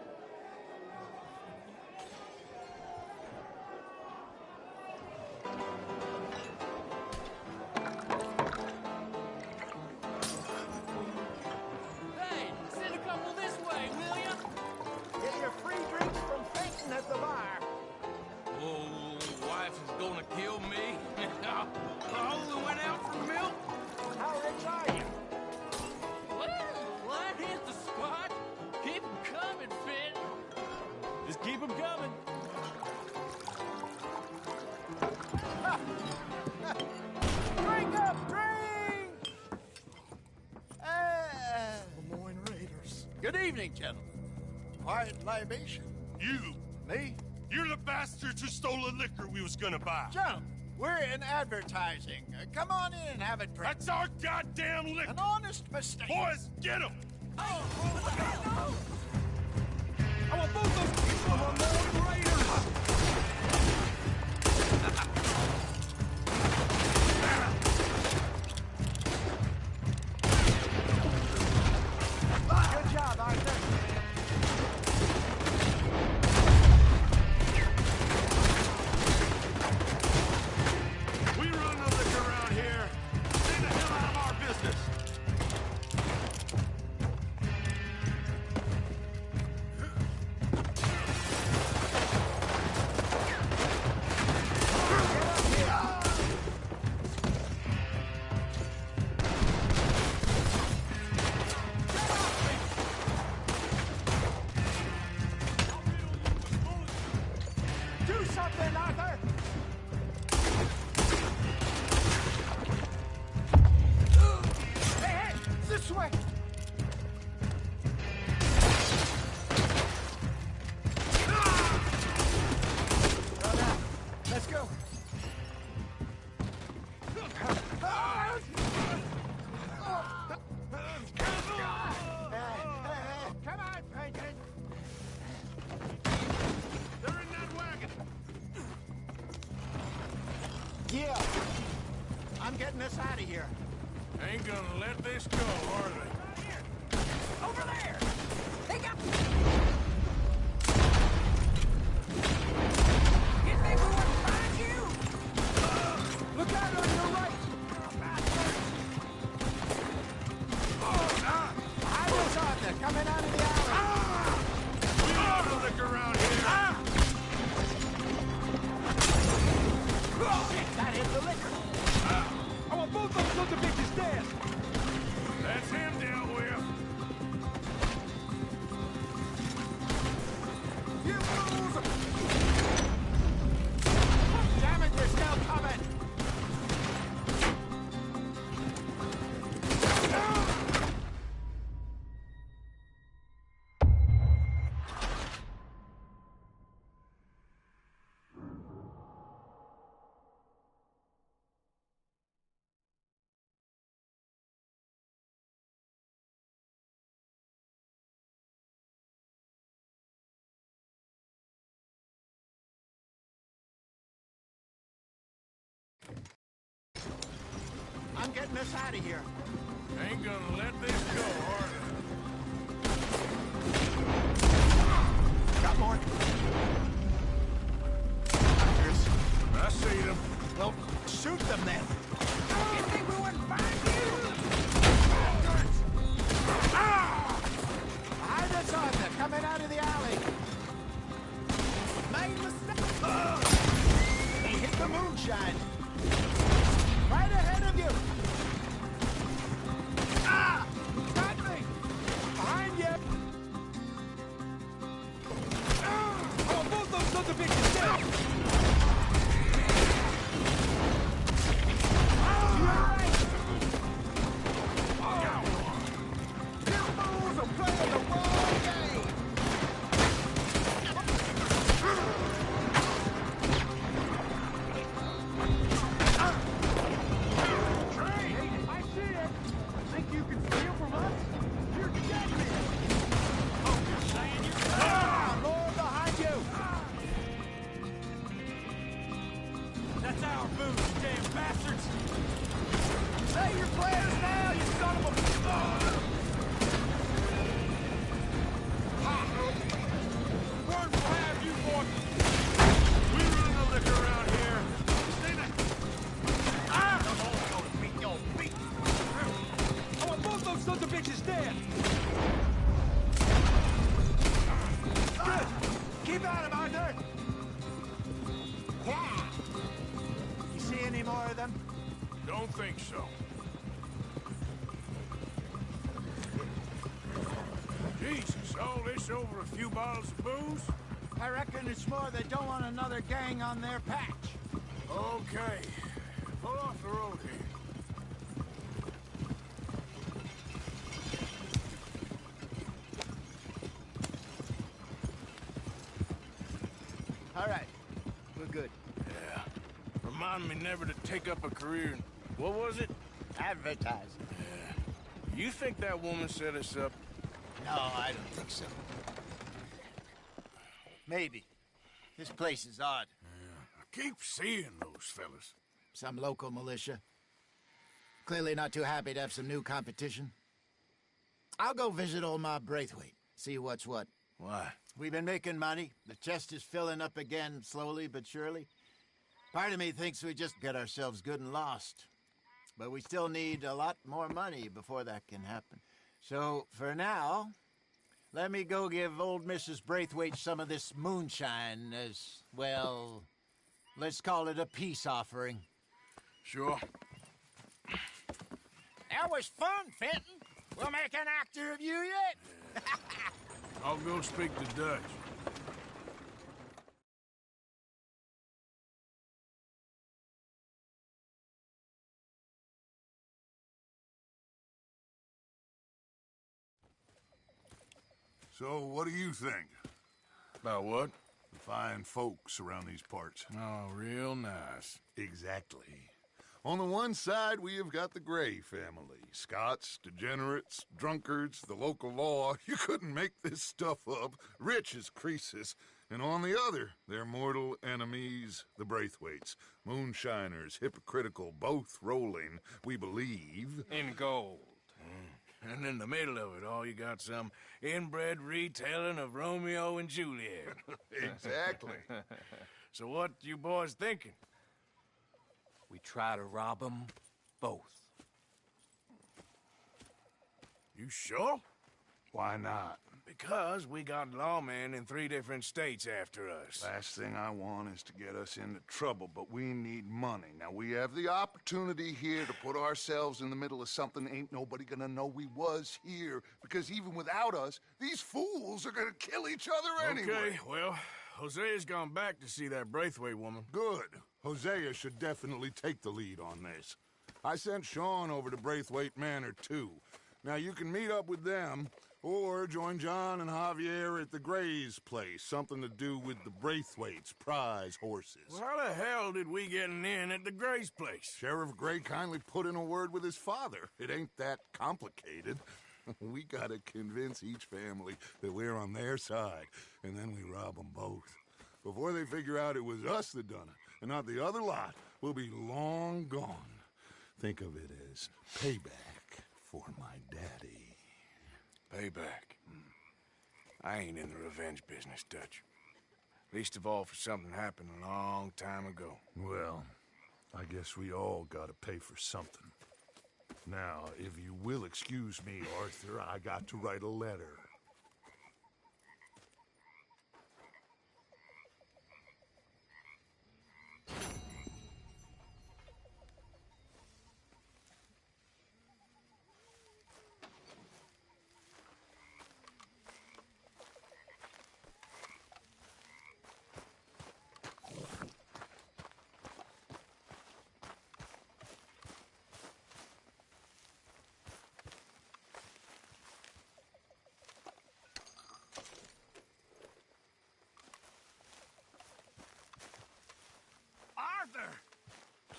M: Hey, send a couple this way, will ya?
J: Get your free drinks from Fenton at the bar.
E: Oh, wife is gonna kill me. I only went out for milk.
J: How rich are you?
M: Well, that hit the spot. Keep 'em coming, Finn. Just keep 'em coming.
J: Drink up, drink!
K: Lemoyne Raiders.
J: Good evening, gentlemen. Quiet libation.
N: You!
J: Me?
N: You're the bastards who stole the liquor we was gonna buy.
J: Gentlemen, we're in advertising. Come on in and have a drink.
N: That's our goddamn liquor!
J: An honest mistake.
N: Boys, get him!
M: I want both those Lemoyne Raiders.
J: Good job, Arthur. Come on, Patron!
E: They're in that wagon.
J: Yeah. I'm getting us out of here.
E: Ain't gonna let this go, are they?
H: Over there! They got... You think we wouldn't find you?
J: Look out on your right! I was on there, coming out of the alley.
E: We ought to look around here.
J: That hit the liquor.
M: I want both those sons of bitches dead.
E: That's him dealt with.
J: You fools! Damn it, they're still coming! I'm getting us out of here.
E: Ain't gonna let this go, are they?
J: Got more?
E: I see them.
J: Well, shoot them then.
H: You think we wouldn't find you?
J: Behind us on there, coming out of the alley. Made mistake. They hit the moonshine. Right ahead of you. Got me. Behind you.
M: I want both those sons of bitches dead.
J: You're right. You fools are playing the wrong game.
M: I see it. Think you can steal from us? You're dead men.
J: More behind you.
M: That's our food, you damn bastards.
J: Say your prayers now, you son of a...
E: Word will have you, boy. We run the liquor around here. Stay there.
M: I want both those sons of bitches dead.
J: Good. Keep at him, Arthur. You see any more of them?
E: Don't think so. Jesus, all this over a few bottles of booze?
J: I reckon it's more they don't want another gang on their patch.
E: Okay. Pull off the road here.
J: All right. We're good.
E: Yeah. Remind me never to take up a career in... What was it?
J: Advertising.
E: Yeah. You think that woman set us up?
J: No, I don't think so. Maybe. This place is odd.
E: Yeah. I keep seeing those fellas.
J: Some local militia. Clearly not too happy to have some new competition. I'll go visit old Ma Braithwaite, see what's what.
E: Why?
J: We've been making money. The chest is filling up again, slowly but surely. Part of me thinks we just get ourselves good and lost. But we still need a lot more money before that can happen. So, for now, let me go give old Mrs. Braithwaite some of this moonshine as, well, let's call it a peace offering.
E: Sure.
J: That was fun, Fenton. We'll make an actor of you yet.
E: I'll go speak to Dutch.
F: So, what do you think?
E: About what?
F: The fine folks around these parts.
E: Oh, real nice.
F: Exactly. On the one side, we have got the Gray family. Scots, degenerates, drunkards, the local law. You couldn't make this stuff up. Rich as Croesus. And on the other, their mortal enemies, the Braithwaites. Moonshiners, hypocritical, both rolling, we believe.
G: In gold.
E: And in the middle of it all, you got some inbred retelling of Romeo and Juliet.
F: Exactly.
E: So what you boys thinking?
C: We try to rob them both.
E: You sure?
F: Why not?
E: Because we got lawmen in 3 different states after us.
F: Last thing I want is to get us into trouble, but we need money. Now, we have the opportunity here to put ourselves in the middle of something ain't nobody gonna know we was here, because even without us, these fools are gonna kill each other anyway.
E: Okay, well, Hosea's gone back to see that Braithwaite woman.
F: Good. Hosea should definitely take the lead on this. I sent Sean over to Braithwaite Manor, too. Now, you can meet up with them, or join John and Javier at the Gray's place. Something to do with the Braithwaite's prize horses.
E: Well, how the hell did we get in at the Gray's place?
F: Sheriff Gray kindly put in a word with his father. It ain't that complicated. We gotta convince each family that we're on their side, and then we rob them both. Before they figure out it was us that done it, and not the other lot, we'll be long gone. Think of it as payback for my daddy.
E: Payback. I ain't in the revenge business, Dutch. Least of all for something happened a long time ago.
F: Well, I guess we all gotta pay for something. Now, if you will excuse me, Arthur, I got to write a letter.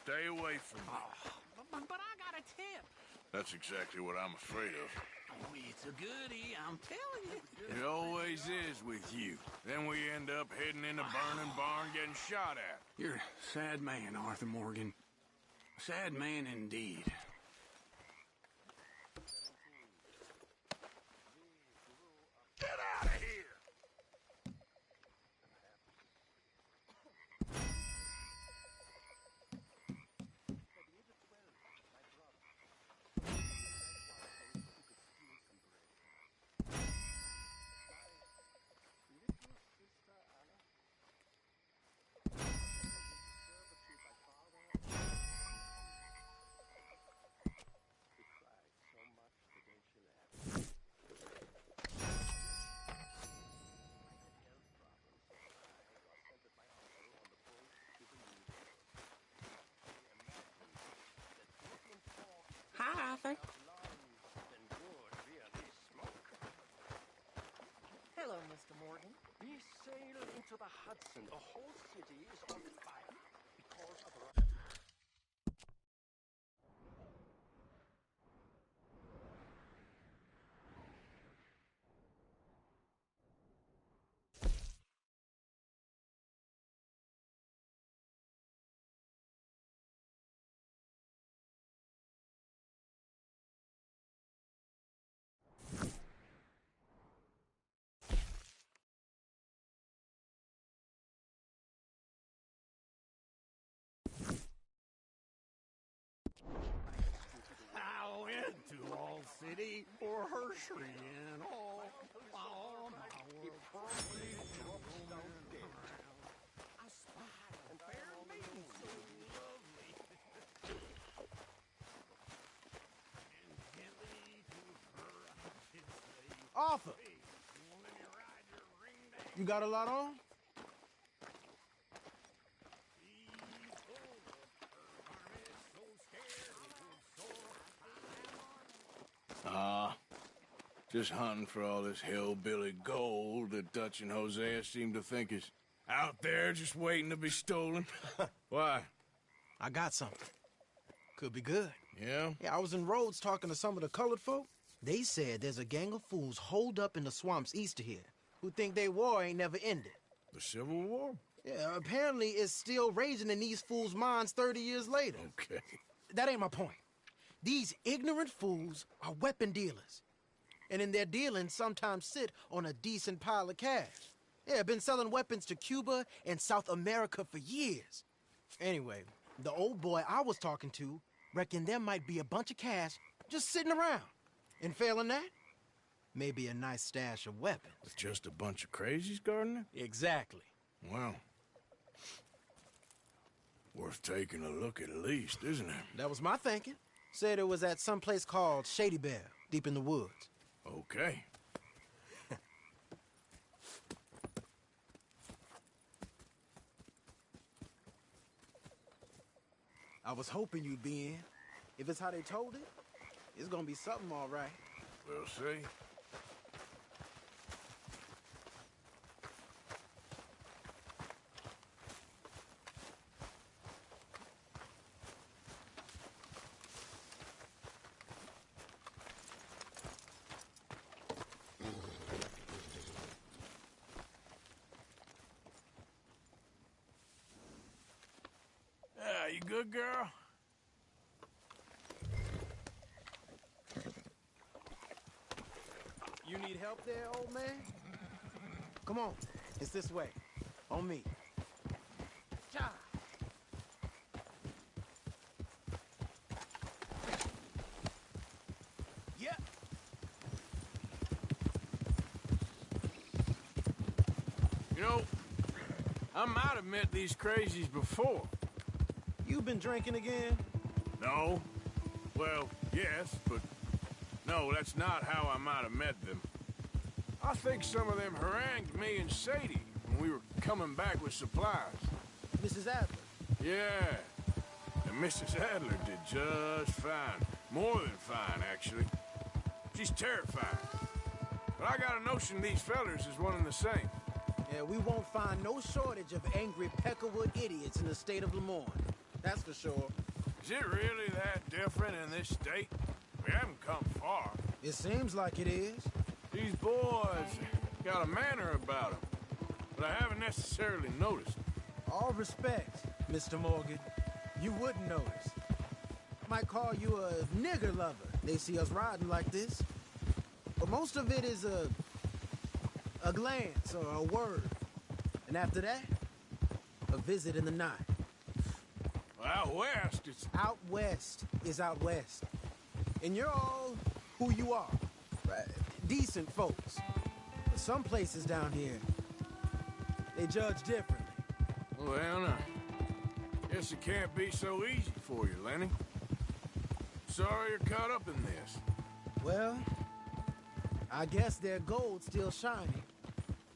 E: Stay away from me.
C: But I got a tip.
E: That's exactly what I'm afraid of.
C: Oh, it's a goodie, I'm telling you.
E: It always is with you. Then we end up heading in a burning barn getting shot at.
C: You're a sad man, Arthur Morgan. A sad man indeed.
F: Get out of here!
C: Hi, Arthur.
O: Hello, Mr. Morgan. We sail into the Hudson. The whole city is on fire because of the...
C: I went to All City for Hershey and all my world. Probably I spied a fair maiden so lovely. And gently to her I did say,
B: Arthur!
C: let me ride your ring down.
B: You got a lot on?
E: Just hunting for all this hillbilly gold that Dutch and Hosea seem to think is out there just waiting to be stolen. Why?
B: I got something.
P: Could be good.
E: Yeah?
P: Yeah, I was in Rhodes talking to some of the colored folk. They said there's a gang of fools holed up in the swamps east of here who think their war ain't never ended.
E: The Civil War?
P: Yeah, apparently it's still raging in these fools' minds 30 years later.
E: Okay.
P: That ain't my point. These ignorant fools are weapon dealers. And in their dealing, sometimes sit on a decent pile of cash. Yeah, been selling weapons to Cuba and South America for years. Anyway, the old boy I was talking to reckoned there might be a bunch of cash just sitting around. And failing that, maybe a nice stash of weapons.
E: With just a bunch of crazies, Gardner?
P: Exactly.
E: Well, worth taking a look at least, isn't it?
P: That was my thinking. Said it was at some place called Shady Belle, deep in the woods.
E: Okay.
P: I was hoping you'd be in. If it's how they told it, it's gonna be something all right.
E: We'll see. You good, girl?
P: You need help there, old man? Come on, it's this way. On me. Ja. Yeah.
E: You know, I might have met these crazies before.
P: You been drinking again?
E: No. Well, yes, but no, that's not how I might have met them. I think some of them harangued me and Sadie when we were coming back with supplies.
P: Mrs. Adler?
E: Yeah. And Mrs. Adler did just fine. More than fine, actually. She's terrifying. But I got a notion these fellers is one and the same.
P: Yeah, we won't find no shortage of angry Peckerwood idiots in the state of Lemoyne. That's for sure.
E: Is it really that different in this state? We haven't come far.
P: It seems like it is.
E: These boys got a manner about them, but I haven't necessarily noticed.
P: All respect, Mr. Morgan. You wouldn't notice. Might call you a nigger lover. They see us riding like this. But most of it is a glance or a word. And after that, a visit in the night.
E: Out west, it's...
P: Out west is out west. And you're all who you are. Right? Decent folks. But some places down here, they judge differently.
E: Well, now, guess it can't be so easy for you, Lenny. Sorry you're caught up in this.
P: Well, I guess their gold's still shining.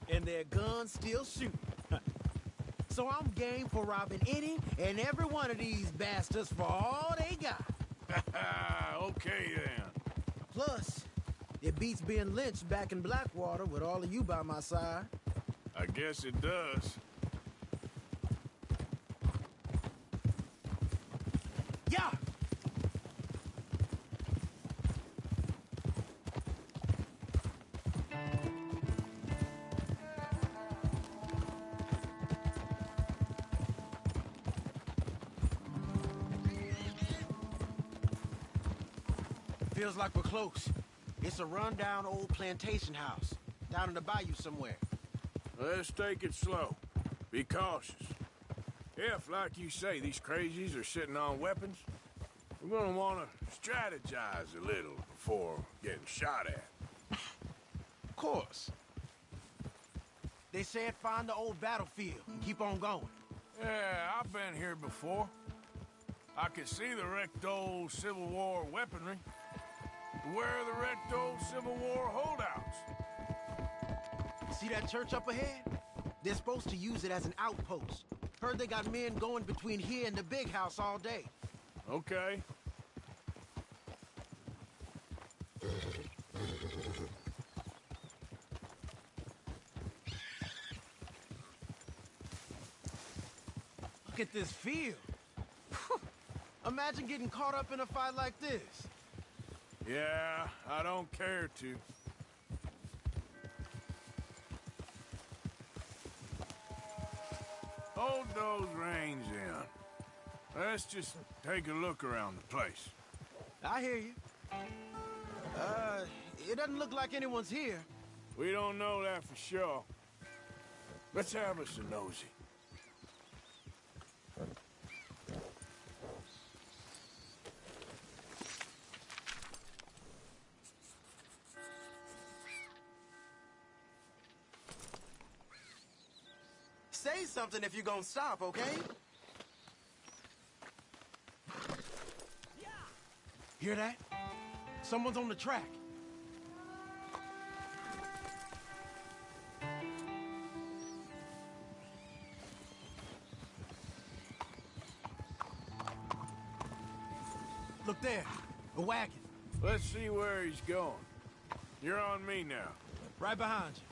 P: And their guns still shooting. So I'm game for robbing any and every one of these bastards for all they got.
E: Okay, then.
P: Plus, it beats being lynched back in Blackwater with all of you by my side.
E: I guess it does.
P: Yeah! Feels like we're close. It's a rundown old plantation house, down in the bayou somewhere.
E: Let's take it slow. Be cautious. If, like you say, these crazies are sitting on weapons, we're gonna want to strategize a little before getting shot at.
P: Of course. They said find the old battlefield and keep on going.
E: Yeah, I've been here before. I could see the wrecked old Civil War weaponry. Where are the wrecked old Civil War holdouts?
P: See that church up ahead? They're supposed to use it as an outpost. Heard they got men going between here and the big house all day.
E: Okay.
P: Look at this field. Imagine getting caught up in a fight like this.
E: Yeah, I don't care to. Hold those reins in. Let's just take a look around the place.
P: I hear you. It doesn't look like anyone's here.
E: We don't know that for sure. Let's have us a nosy.
P: Say something if you're gonna stop, okay? Hear that? Someone's on the track. Look there, a wagon.
E: Let's see where he's going. You're on me now.
P: Right behind you.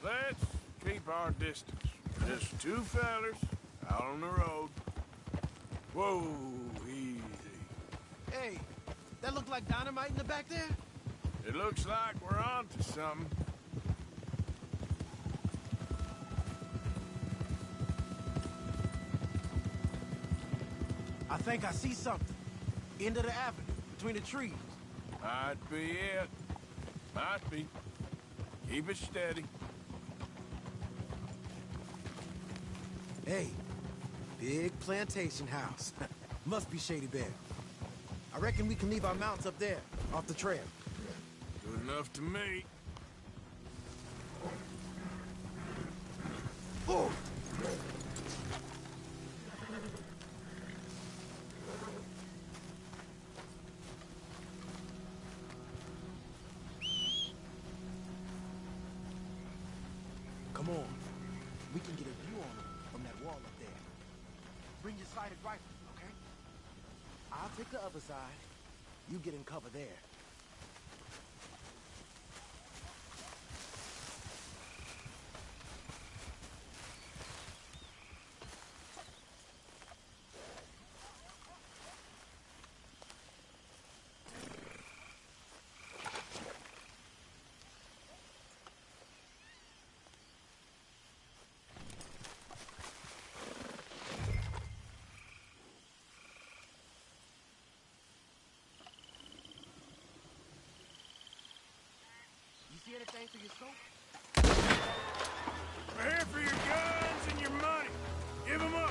E: Let's keep our distance. Just two fellers out on the road. Whoa, easy.
P: Hey, that look like dynamite in the back there?
E: It looks like we're on to something.
P: I think I see something. End of the avenue, between the trees.
E: Might be it. Might be. Keep it steady.
P: Hey, big plantation house. Must be Shady Bear. I reckon we can leave our mounts up there, off the trail.
E: Good enough to me.
P: Oh! Come on. We can get a view on them from that wall up there. Bring your sighted rifle, okay? I'll take the other side. You get in cover there. You see anything for your scope?
E: We're here for your guns and your money. Give them up.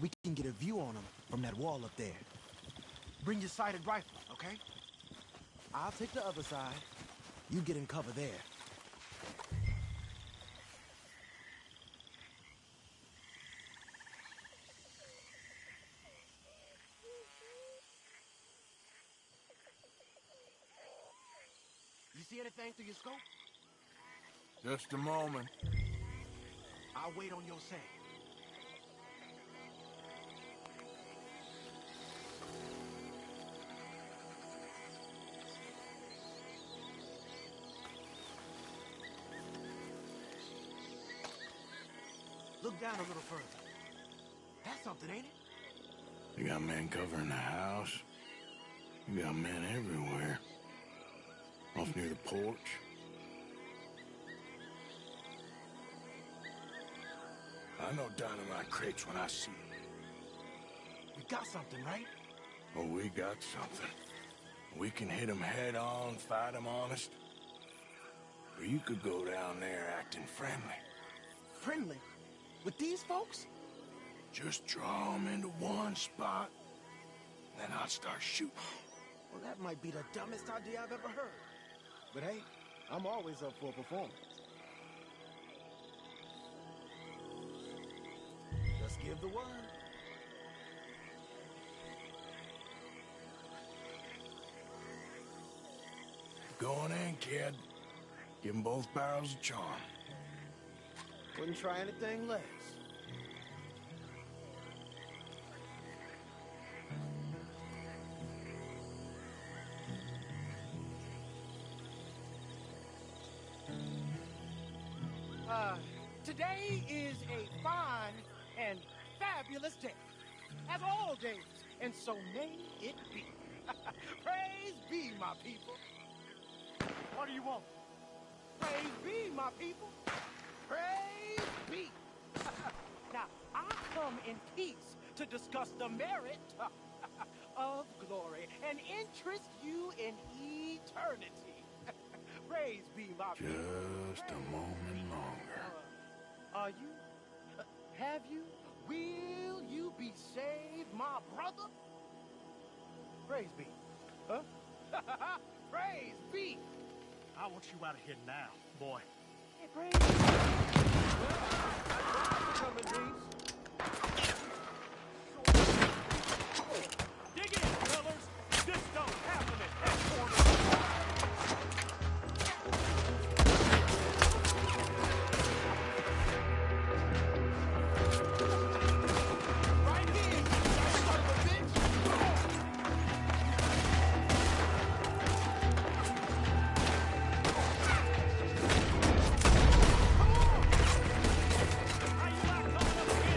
P: We can get a view on them from that wall up there. Bring your sighted rifle, okay? I'll take the other side. You get in cover there. You see anything through your scope?
E: Just a moment.
P: I'll wait on your say. Look down a little further. That's something, ain't it?
A: You got men covering the house. You got men everywhere. Off near the porch. I know dynamite crates when I see it.
P: We got something, right?
A: Oh, we got something. We can hit them head on, fight them honest. Or you could go down there acting friendly.
P: Friendly? With these folks?
A: Just draw them into one spot, then I'll start shooting.
P: Well, that might be the dumbest idea I've ever heard. But hey, I'm always up for a performance. Just give the word.
A: Go on in, kid. Give them both barrels of charm.
P: Wouldn't try anything less.
L: Today is a fine and fabulous day, as all days, and so may it be. Praise be, my people. What do you want? Praise be, my people. Praise be. Now, I come in peace to discuss the merit of glory and interest you in eternity. Praise be, my people.
A: Just a moment longer.
L: Are you? Have you? Will you be saved, my brother? Praise be. Huh? Praise be.
M: I want you out of here now, boy.
L: Hey, praise be.
M: Dig in, fellas. This don't happen at headquarters. How you like coming up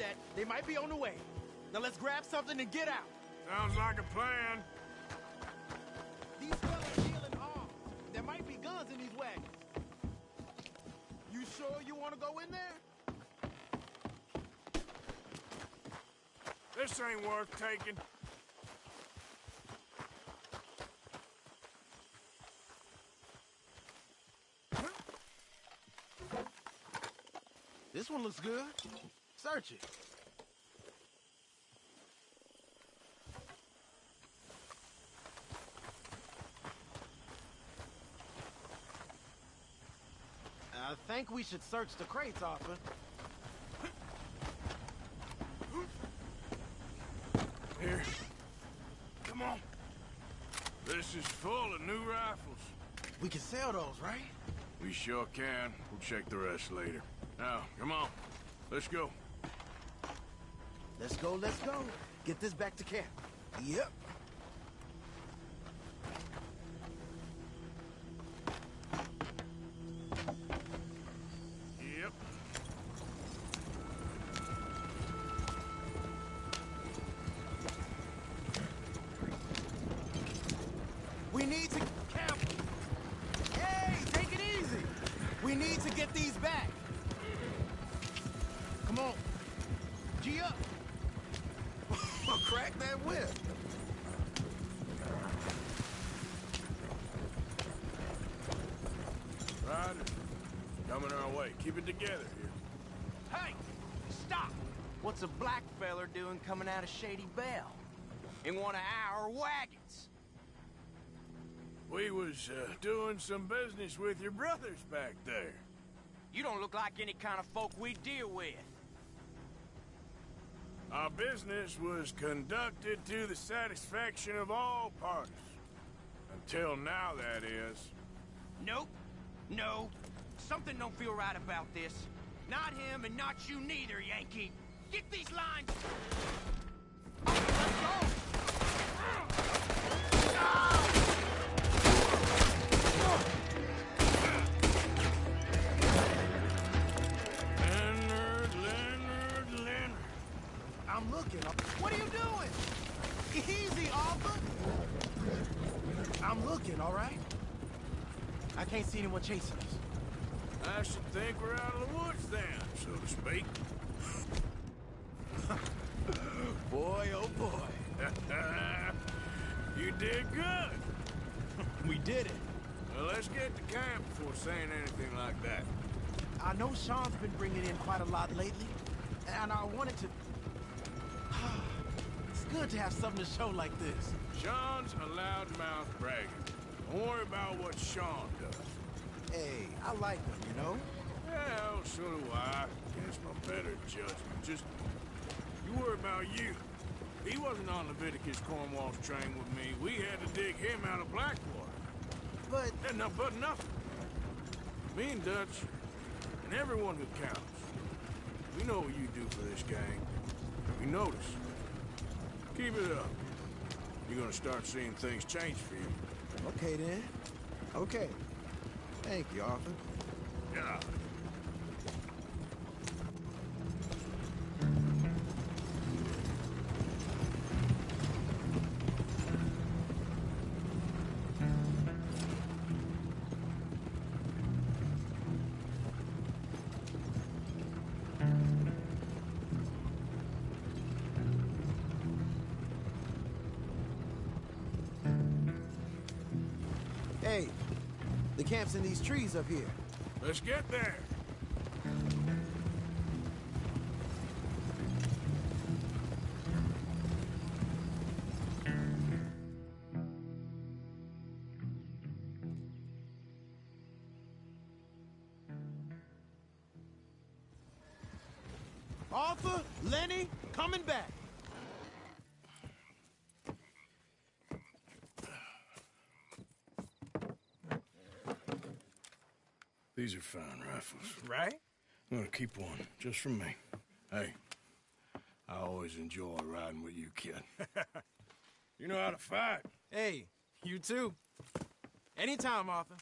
L: that they might be on the way. Now let's grab something and get out.
E: Sounds like a plan.
L: These fellas deal in arms. There might be guns in these wagons. You sure you want to go in there?
E: This ain't worth taking.
P: This one looks good. Search it. I think we should search the crates, Arthur.
E: Here. Come on. This is full of new rifles.
P: We can sell those, right?
E: We sure can. We'll check the rest later. Now, come on. Let's go.
P: Let's go, let's go. Get this back to camp. Yep.
E: Yep.
L: We need to camp. Hey, take it easy. We need to get these back. Come on. G up.
B: Crack that whip.
E: Riders, coming our way. Keep it together here.
L: Hey, stop.
D: What's a black feller doing coming out of Shady Belle? In one of our wagons?
E: We was doing some business with your brothers back there.
D: You don't look like any kind of folk we deal with.
E: Our business was conducted to the satisfaction of all parties. Until now, that is.
D: Nope. No. Something don't feel right about this. Not him and not you neither, Yankee. Get these lines! Let's go!
E: Leonard.
L: I'm looking. What are you doing? Easy, Arthur. I'm looking, all right? I can't see anyone chasing us.
E: I should think we're out of the woods then, so to speak.
L: Boy, oh boy.
E: You did good.
L: We did it.
E: Well, let's get to camp before saying anything like that.
P: I know Sean's been bringing in quite a lot lately, and I wanted to... It's good to have something to show like this.
E: Sean's a loudmouth bragger. Don't worry about what Sean does.
P: Hey, I like him, you know?
E: Well, so do I. Against my better judgment. Just, you worry about you. He wasn't on Leviticus Cornwall's train with me. We had to dig him out of Blackwater.
P: But...
E: But nothing. Me and Dutch, and everyone who counts. We know what you do for this gang. We notice. Keep it up. You're gonna start seeing things change for you.
P: Okay, then. Okay. Thank you, Arthur.
E: Yeah.
P: Hey, the camp's in these trees up here.
E: Let's get there.
P: Arthur, Lenny, coming back.
E: These are fine rifles.
L: Right?
E: I'm gonna keep one, just for me. Hey, I always enjoy riding with you, kid. You know how to fight.
L: Hey, you too. Anytime, Arthur.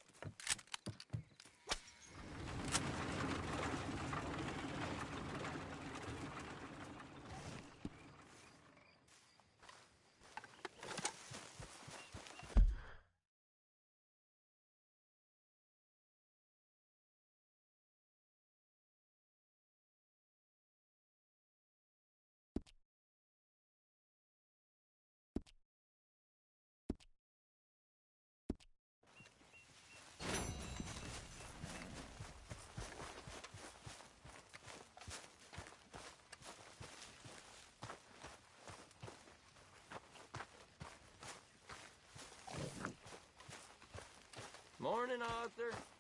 Q: morning, Arthur.